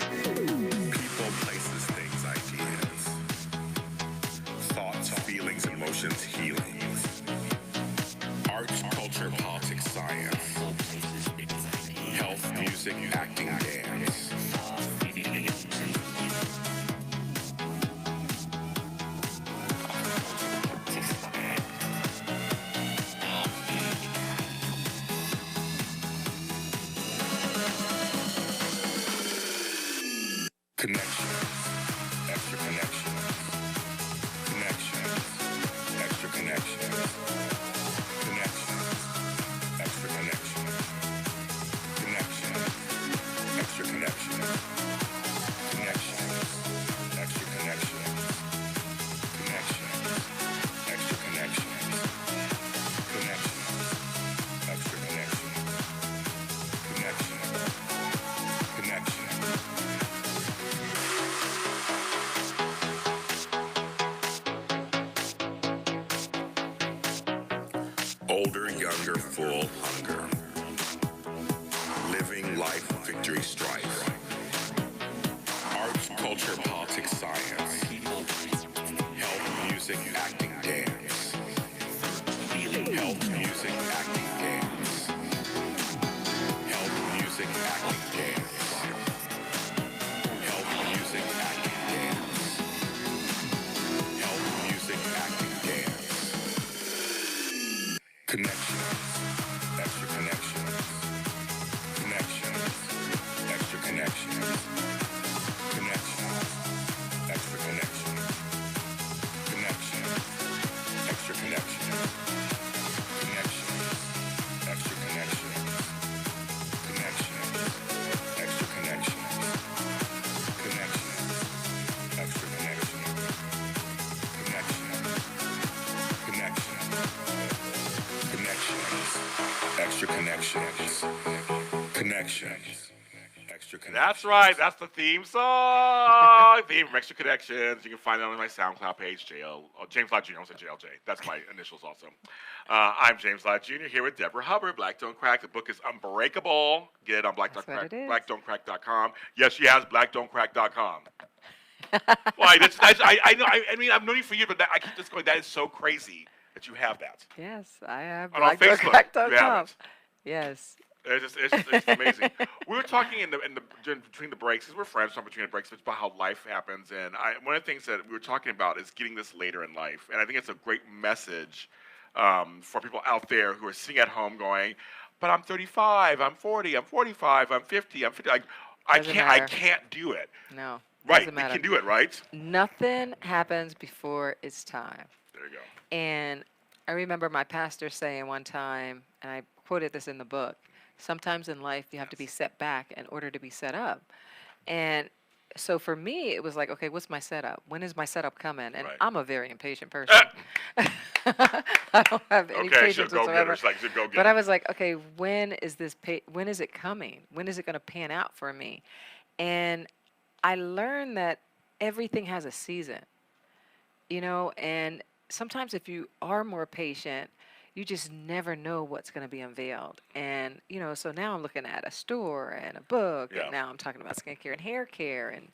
People, places, things, ideas. Thoughts, feelings, emotions, healings. Arts, culture, politics, science. Health, music, acting, dance. Connection. Extra connection. Connection. Extra connection. Connection. Extra connection. Connection. Extra connection. Connection. Extra connection. Connection. Extra connection. Connection. Extra connection. Connection. Connection. Older, younger, full hunger. Living life, victory, strife. Arts, culture, politics, science. Health, music, acting, dance. Health, music, acting, dance. Health, music, acting, dance. Health, music, acting, dance. Health, music, acting, dance. Connections, extra connections. Connections, extra connections. Connections, extra connections. Connections, extra connections. Connections, extra connections. Connections, extra connections. Connections, extra connections. Connections, connections. Connections, extra connections. Connections, extra connections. That's right. That's the theme song. Theme from Extra Connections. You can find it on my SoundCloud page, James Lott Jr. I almost said JLJ. That's my initials also. I'm James Lott Jr. here with Debra Hubbard, Black Don't Crack. The book is Unbreakable. Get it on That's what it is. blackdon'tcrack.com. Yes, she has blackdon'tcrack.com. Why? I know. I mean, I've known you for years, but I keep just going. That is so crazy that you have that. Yes, I have And on Facebook, you have it. Yes. It's amazing. We were talking between the breaks, because we're friends, so between the breaks, it's about how life happens. And one of the things that we were talking about is getting this later in life. And I think it's a great message for people out there who are sitting at home going, but I'm 35, I'm 40, I'm 45, I'm 50, I'm 50. I can't do it. No. Right, Doesn't you matter. can do it, right? Nothing happens before it's time. There you go. And I remember my pastor saying one time, and I quoted this in the book, sometimes in life you have to be set back in order to be set up. And so for me, it was like, okay, what's my setup? When is my setup coming? And Right. I'm a very impatient person. I don't have any Okay, she'll patience go get her. whatsoever. She's like, she'll go get But her. I was like, okay, when is it coming? When is it going to pan out for me? And I learned that everything has a season, and sometimes if you are more patient, you just never know what's going to be unveiled. And, so now I'm looking at a store and a book, Yeah. and now I'm talking about skincare and hair care and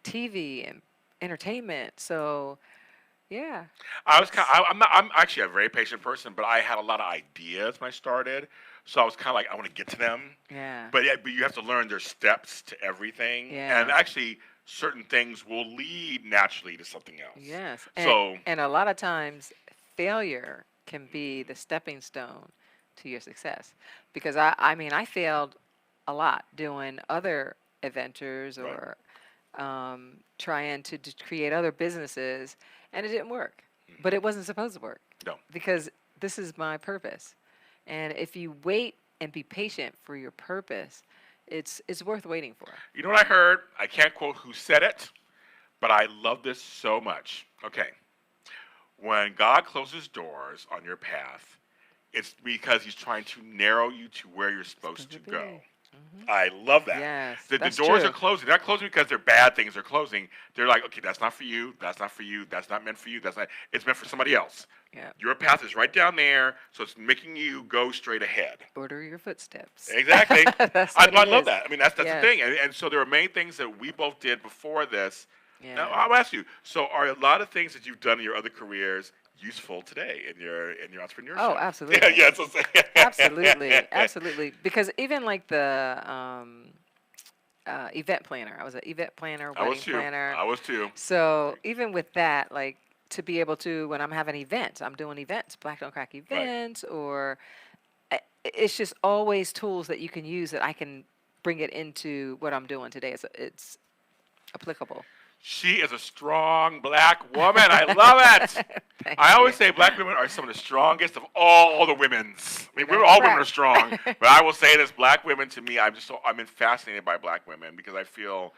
TV and entertainment. So, yeah. I'm actually a very patient person, but I had a lot of ideas when I started. So I was kind of like, I want to get to them. Yeah. But you have to learn there's steps to everything. Yeah. And actually, certain things will lead naturally to something else. Yes. And a lot of times, failure can be the stepping stone to your success. Because I failed a lot doing other adventures or trying to create other businesses, and it didn't work. But it wasn't supposed to work. No. Because this is my purpose. And if you wait and be patient for your purpose, it's worth waiting for. You know what I heard? I can't quote who said it, but I love this so much. Okay. When God closes doors on your path, it's because he's trying to narrow you to where you're supposed to go. I love that. Yes, The that's doors true. are closing. They're not closing because they're bad things. They're closing. They're like, okay, that's not for you. That's not for you. That's not meant for you. That's not. It's meant for somebody else. Yeah. Your path is right down there, so it's making you go straight ahead. Order your footsteps. Exactly. That's I what it love is. that. I mean, that's the Yes. thing. And so there are many things that we both did before this. Yeah. Now, I'll ask you. So, are a lot of things that you've done in your other careers useful today in your entrepreneurship? Oh, absolutely. Yeah, yeah. So Absolutely, absolutely. Because even like the event planner, I was an event planner, I wedding was too. planner. I was too. So even with that, like to be able to, when I'm having events, I'm doing events, Black Don't Crack events, or it's just always tools that you can use that I can bring it into what I'm doing today. It's applicable. She is a strong black woman. I love it. Thank I always you. say black women are some of the strongest of all the women's. I mean, That's all women are right. strong, but I will say this: black women, to me, I'm been fascinated by black women because I feel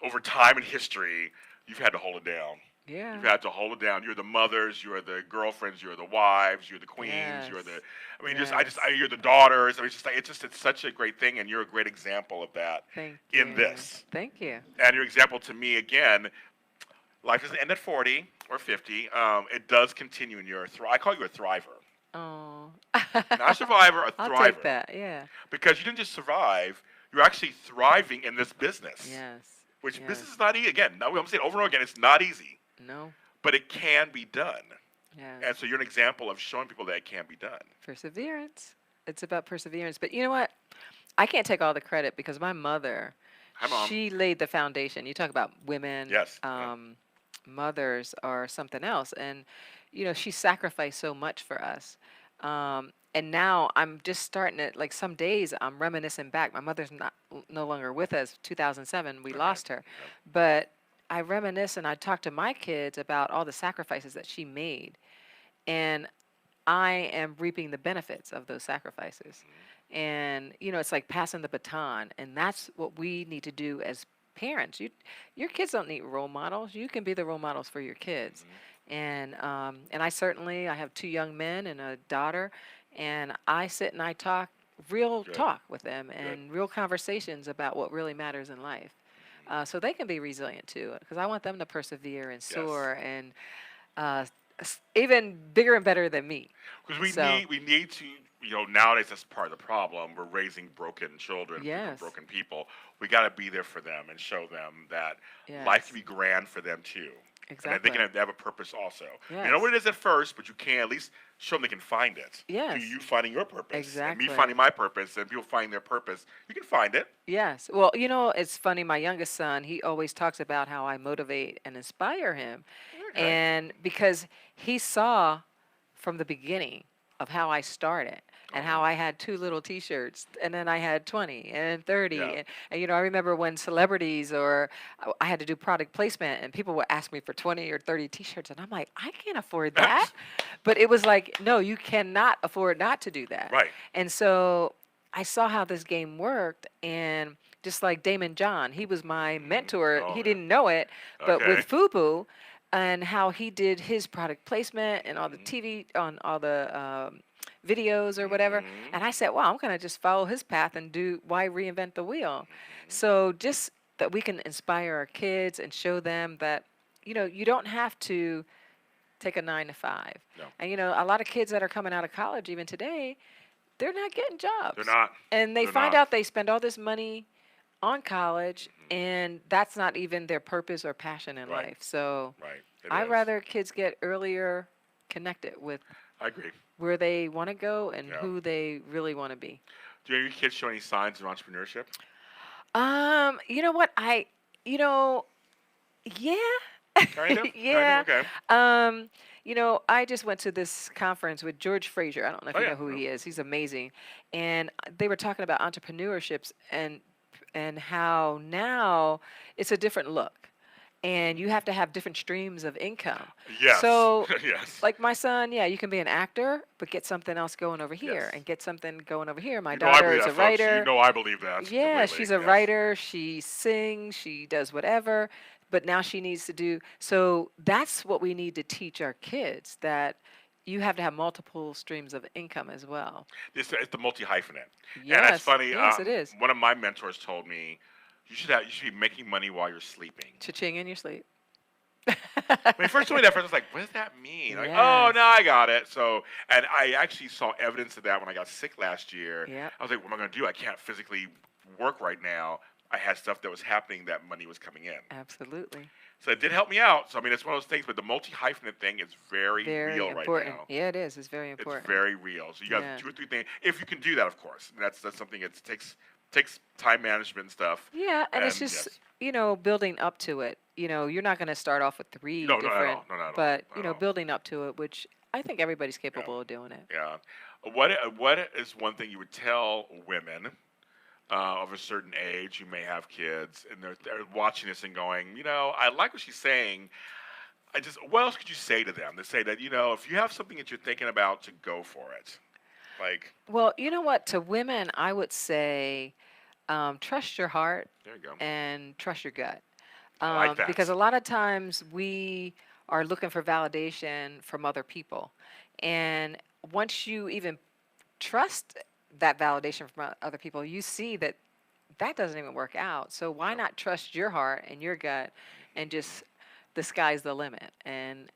over time in history, you've had to hold it down. Yeah. You've had to hold it down. You're the mothers, you're the girlfriends, you're the wives, you're the queens, you're the. Yes. I mean, Yes. you're the daughters. I mean, it's such a great thing, and you're a great example of that Thank in you. this. Thank you. And your example to me again, life doesn't end at 40 or 50. It does continue in your. I call you a thriver, Oh. not a survivor, a I'll thriver. take that. Yeah. Because you didn't just survive; you're actually thriving in this business. Yes. Which yes. business is not easy. Again, now I'm saying over and over again, it's not easy, No. but it can be done. Yeah. And so you're an example of showing people that it can be done. Perseverance. It's about perseverance. But you know what? I can't take all the credit because my mother, Hi, Mom. she laid the foundation. You talk about women. Yes, yeah. Mothers are something else. And, you know, she sacrificed so much for us. And now I'm just starting to, like some days I'm reminiscing back. My mother's no longer with us. 2007, we lost her. But I reminisce and I talk to my kids about all the sacrifices that she made. And I am reaping the benefits of those sacrifices. And, you know, it's like passing the baton. And that's what we need to do as parents. Your kids don't need role models. You can be the role models for your kids. And I certainly, I have 2 young men and a daughter. And I sit and I talk, real Good. talk with them and real conversations about what really matters in life. So they can be resilient too. Because I want them to persevere and soar and even bigger and better than me. Because So- we need to, you know, nowadays that's part of the problem. We're raising broken children, Yes. broken people. We got to be there for them and show them that life Yes. can be grand for them too. And that Exactly. they can have a purpose also. You know Yes. what it is at first, but you can at least show them they can find it. Yes. Through you finding your purpose. And Exactly. me finding my purpose and people finding their purpose. You can find it. Yes. Well, you know, it's funny. My youngest son, he always talks about how I motivate and inspire him. Okay. And because he saw from the beginning of how I started and how I had 2 little T-shirts and then I had 20 and 30. Yeah. And, you know, I remember when celebrities or I had to do product placement and people would ask me for 20 or 30 T-shirts. And I'm like, I can't afford that. But it was like, no, you cannot afford not to do that. Right. And so I saw how this game worked, and just like Damon John, he was my mentor. Oh, He yeah. didn't know it, but Okay. with FUBU and how he did his product placement and all the TV on all the videos or whatever. And I said, wow, I'm going to just follow his path and do why reinvent the wheel. So just that we can inspire our kids and show them that, you know, you don't have to take a 9 to 5. No. And, you know, a lot of kids that are coming out of college even today, they're not getting jobs. They're not. And they They're find not. out they spend all this money on college, and that's not even their purpose or passion in Right. life. So Right. It I'd is. rather kids get earlier connected with I agree. where they want to go and Yeah. who they really want to be. Do your kids show any signs of entrepreneurship? You know what? Yeah. Kind of? Yeah. Kind of? Okay. You know, I just went to this conference with George Fraser. I don't know if Oh, you yeah. know who he is. He's amazing. And they were talking about entrepreneurships and how now it's a different look. and you have to have different streams of income. Yes. So, Yes. like my son, yeah, you can be an actor, but get something else going over here, Yes. and get something going over here. My I daughter believe is that, a folks. writer. I believe that. Yeah, Completely. she's a Yes. writer. She sings, she does whatever, but now she needs to do. So that's what we need to teach our kids, that you have to have multiple streams of income as well. It's the multi-hyphenate. And that's Yes, funny. yes, it is. One of my mentors told me, you should be making money while you're sleeping. Cha-ching in your sleep. When he first told me that, first I was like, what does that mean? Like, oh, Yes. no, I got it. So, and I actually saw evidence of that when I got sick last year. Yep. I was like, what am I going to do? I can't physically work right now. I had stuff that was happening that money was coming in. Absolutely. So it did help me out. So, I mean, it's one of those things, but the multi-hyphenate thing is very real important. right now. Yeah, it is. It's very important. It's very real. So you got Yeah. 2 or 3 things. If you can do that, of course. And that's something that takes time management and stuff. Yeah, and it's And, just, yes. building up to it. You're not going to start off with 3 No, not at different, all. No, not at all. but, Not at all. building up to it, which I think everybody's capable of doing it. Yeah. What is one thing you would tell women of a certain age who may have kids and they're watching this and going, I like what she's saying. What else could you say to them to say that, if you have something that you're thinking about, to go for it? Like, Well, you know what? To women, I would say trust your heart there you go. and trust your gut. I like that. Because a lot of times we are looking for validation from other people. And once you even trust that validation from other people, you see that doesn't even work out. So why not trust your heart and your gut, and just the sky's the limit, and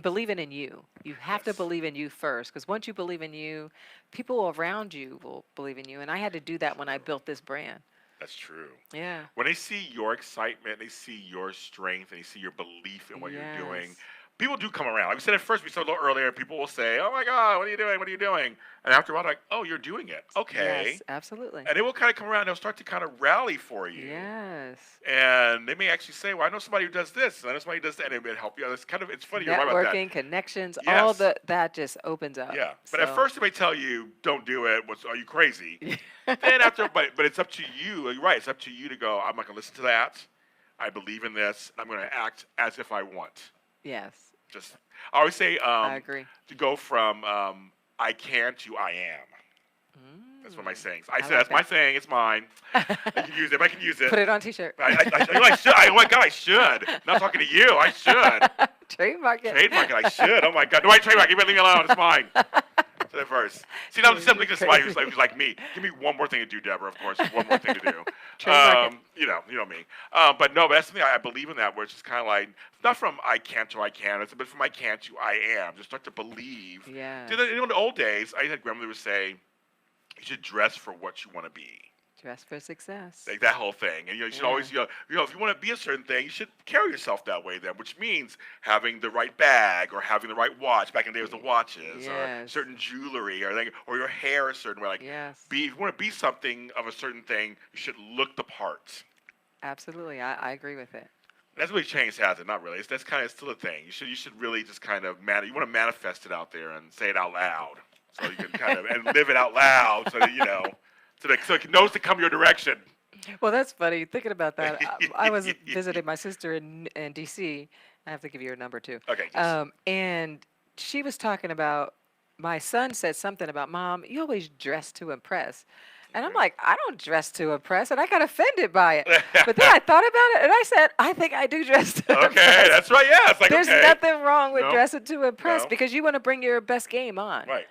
believing in you. You have to Yes. believe in you first, because once you believe in you, people around you will believe in you. And I had to do that when I built this brand. That's true. Yeah. When they see your excitement, they see your strength, and they see your belief in what you're doing, Yes. people do come around. Like we said at first, we said a little earlier, people will say, oh my God, what are you doing? What are you doing? And after a while, they're like, oh, you're doing it. Okay. Yes, absolutely. And they will kind of come around. They'll start to kind of rally for you. Yes. And they may actually say, well, I know somebody who does this. And I know somebody who does that. And it may help you. It's funny. You're right about that. Networking, connections, all Yes. that just opens up. Yeah. But at So, first, they may tell you, don't do it. Are you crazy? Then after, but it's up to you. You're right. It's up to you to go, I'm not going to listen to that. I believe in this. I'm going to act as if I want. yes, I always say I agree. to go from I can to I am. That's one of my sayings. I I said like that's my that. saying. It's mine. I can use it. If I can use it. Put it on a t-shirt. I should. Oh my God, I should. Not talking to you. I should. Trademark it. Trademark it. I should. Oh my God. No, I trademark. Leave me alone. It's mine. Said it first. See, now I'm looking at somebody who's like me. Give me one more thing to do, Deborah. Of course, one more thing to do. Trademark it. You know me. But that's something I believe in that, where it's just kind of like not from I can't to I can, but from I can to I am. Just start to believe. Yeah. In the old days, I had grandmother would say, you should dress for what you want to be. Dress for success. Like that whole thing. And you should always, if you want to be a certain thing, you should carry yourself that way then, which means having the right bag or having the right watch. Back in the day, it was the watches or Yes. certain jewelry or your hair a certain way. Like, Yes. if you want to be something of a certain thing, you should look the part. Absolutely. I agree with it. That's what change has it, not really. That's kind of still a thing. You should really just kind of you want to manifest it out there and say it out loud, so you can kind of and live it out loud, so that so it knows to come your direction. Well, that's funny. Thinking about that, I was visiting my sister in D.C. I have to give you her number too. Okay. Yes. And she was talking about, my son said something about, Mom, you always dress to impress. And I'm like, I don't dress to impress, and I got offended by it. But then I thought about it, and I said, I think I do dress to impress. Okay, that's right. Yeah, it's like There's okay. nothing wrong with No. dressing to impress, No. because you want to bring your best game on. Right.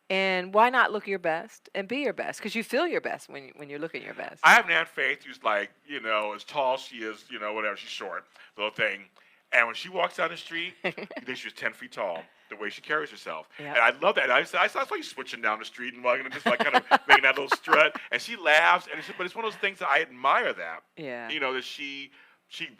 And why not look your best and be your best? Because you feel your best when you're looking your best. I have an Aunt Faith who's like, as tall as she is, whatever, she's short, little thing. And when she walks down the street, you think she's 10 feet tall, the way she carries herself. Yep. And I love that. I saw you switching down the street and walking, just like kind of making that little strut. And she laughs, but it's one of those things that I admire that. Yeah. That she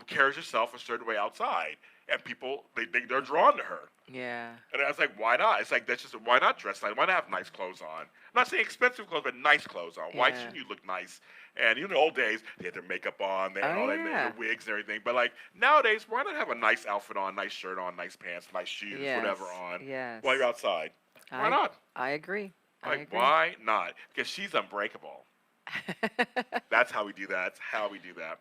carries herself a certain way outside. And people, they're drawn to her. Yeah. And I was like, why not? It's like, why not dress nice? Why not have nice clothes on? I'm not saying expensive clothes, but nice clothes on. Why Yeah. shouldn't you look nice? And in the old days, they had their makeup on, they had all their wigs and everything. But like nowadays, why not have a nice outfit on, nice shirt on, nice pants, nice shoes, whatever on, Yes. while you're outside? Why not? I agree. I Like, agree. why not? Because she's unbreakable. That's how we do that. That's how we do that.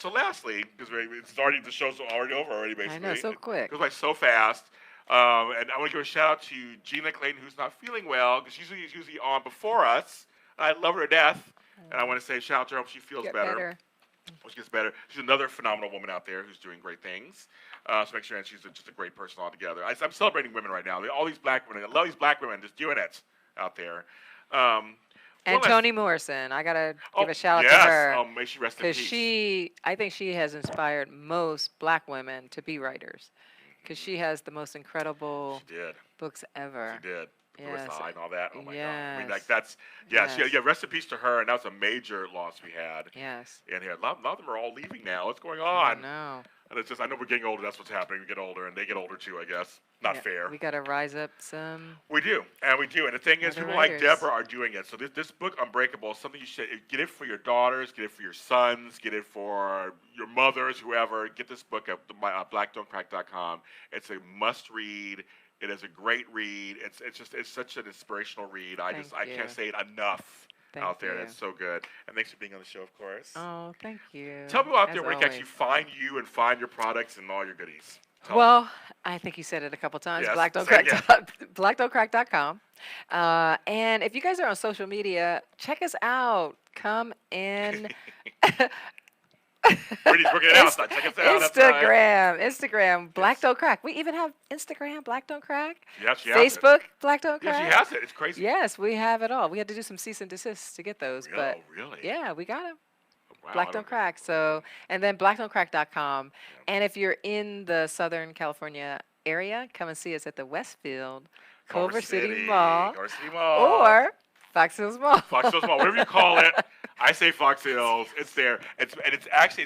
So lastly, because the show's already over already, basically. I know, so quick. It goes by so fast. And I want to give a shout out to Gina Clayton, who's not feeling well, because she's usually on before us. I love her to death. And I want to say shout out to her. I hope she feels better. Hope she gets better. She's another phenomenal woman out there who's doing great things. So make sure, and she's just a great person altogether. I'm celebrating women right now. All these black women. I love these black women just doing it out there. And Toni Morrison, I gotta give a shout out to her. Oh, may she rest in peace. Because I think she has inspired most black women to be writers. Because she has the most incredible books ever. She did. Yes. And all that. Oh my God. I mean, Yes. that's rest in peace to her. And that was a major loss we had. Yes. And a lot of them are all leaving now. What's going on? No. And it's just, I know we're getting older. That's what's happening. We get older, and they get older too, I guess. Not fair. We got to rise up some. We do. And the thing is, people like Deborah are doing it. So this book, Unbreakable, is something you should get it for your daughters, get it for your sons, get it for your mothers, whoever. Get this book at blackdon'tcrack.com. It's a must-read. It is a great read. It's such an inspirational read. I can't say it enough. Out there. That's so good. And thanks for being on the show, of course. Oh, thank you. Tell people out there where they can actually find you and find your products and all your goodies. I think you said it a couple times. Yes, blackdon'tcrack.com. And if you guys are on social media, check us out. Come in. Brittany's working it out. Check us out. Instagram, Black Don't Crack. We even have Instagram, Black Don't Crack. Yes, she has Facebook, it. Black Don't Crack. Yeah, she has it. It's crazy. Yes, we have it all. We had to do some cease and desist to get those. But really? Yeah, we got them. Wow, Black Don't Crack. So, and then blackdon'tcrack.com. Yeah. And if you're in the Southern California area, come and see us at the Westfield Culver City Mall. Or Fox Hills Mall. Fox Hills Mall, whatever you call it. I say Fox Hills. It's there. It's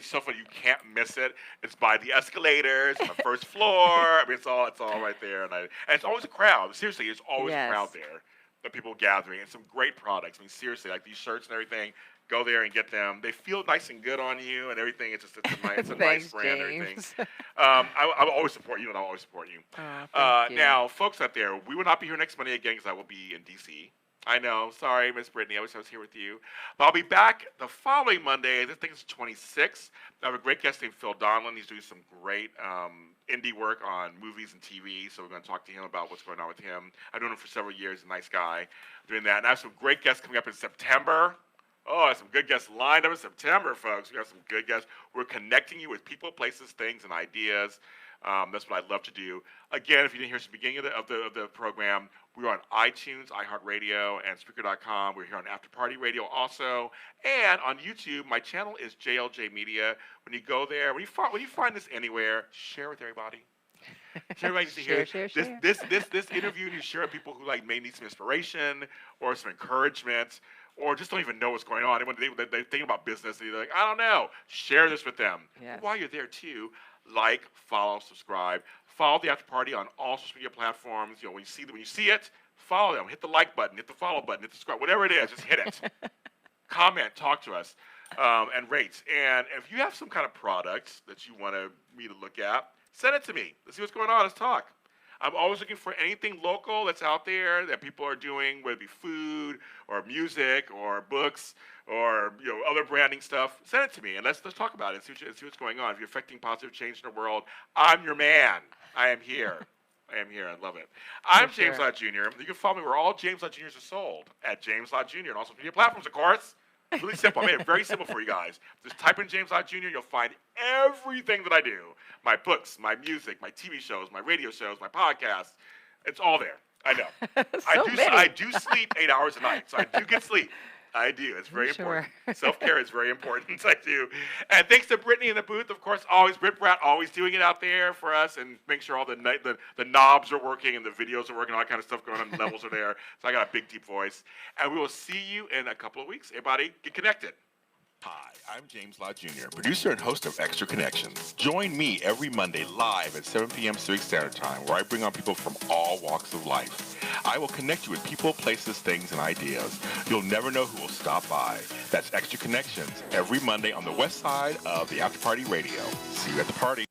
so funny. You can't miss it. It's by the escalators on the first floor. I mean, it's all right there. And it's always a crowd. Seriously, it's always a crowd there. The people gathering and some great products. I mean, seriously, like these shirts and everything. Go there and get them. They feel nice and good on you and everything. It's a nice brand and everything. I always support you, and I'll always support you. Thank you. Now, folks out there, we will not be here next Monday again because I will be in D.C. I know. Sorry, Miss Brittany. I wish I was here with you. But I'll be back the following Monday. I think it's the 26th. I have a great guest named Phil Donlin. He's doing some great indie work on movies and TV. So we're going to talk to him about what's going on with him. I've known him for several years. A nice guy doing that. And I have some great guests coming up in September. Oh, I have some good guests lined up in September, folks. We have some good guests. We're connecting you with people, places, things, and ideas. That's what I love to do. Again, if you didn't hear us at the beginning of the program, we're on iTunes, iHeartRadio, and Spreaker.com. We're here on Afterparty Radio also. And on YouTube, my channel is JLJ Media. When you go there, when you find this anywhere, share with everybody. Everybody needs to hear this interview. You share with people who may need some inspiration or some encouragement, or just don't even know what's going on. They think about business and they're like, I don't know. Share this with them. Yes. While you're there too, follow, subscribe. Follow the After Party on all social media platforms. When you see it, follow them. Hit the like button, hit the follow button, hit the subscribe, whatever it is, just hit it. Comment, talk to us, and rate. And if you have some kind of product that you want me to look at, send it to me. Let's see what's going on. Let's talk. I'm always looking for anything local that's out there that people are doing, whether it be food or music or books or other branding stuff. Send it to me and let's talk about it and see what's going on. If you're affecting positive change in the world, I'm your man. I am here. I love it. I'm James Lott Jr. You can follow me where all James Lott Jrs are sold at James Lott Jr. and also media platforms, of course. It's really simple. I made it very simple for you guys. Just type in James Lott Jr. You'll find everything that I do. My books, my music, my TV shows, my radio shows, my podcasts. It's all there. I know. I do sleep 8 hours a night, so I do get sleep. I do. It's very important. Self-care is very important. I do. And thanks to Brittany in the booth, of course, always Brit Brat, always doing it out there for us and make sure all the knobs are working and the videos are working, all that kind of stuff going on, the levels are there. So I got a big, deep voice. And we will see you in a couple of weeks. Everybody, get connected. Hi, I'm James Lott Jr., producer and host of Extra Connections. Join me every Monday live at 7 p.m. Pacific Standard Time, where I bring on people from all walks of life. I will connect you with people, places, things, and ideas. You'll never know who will stop by. That's Extra Connections every Monday on the west side of the After Party Radio. See you at the party.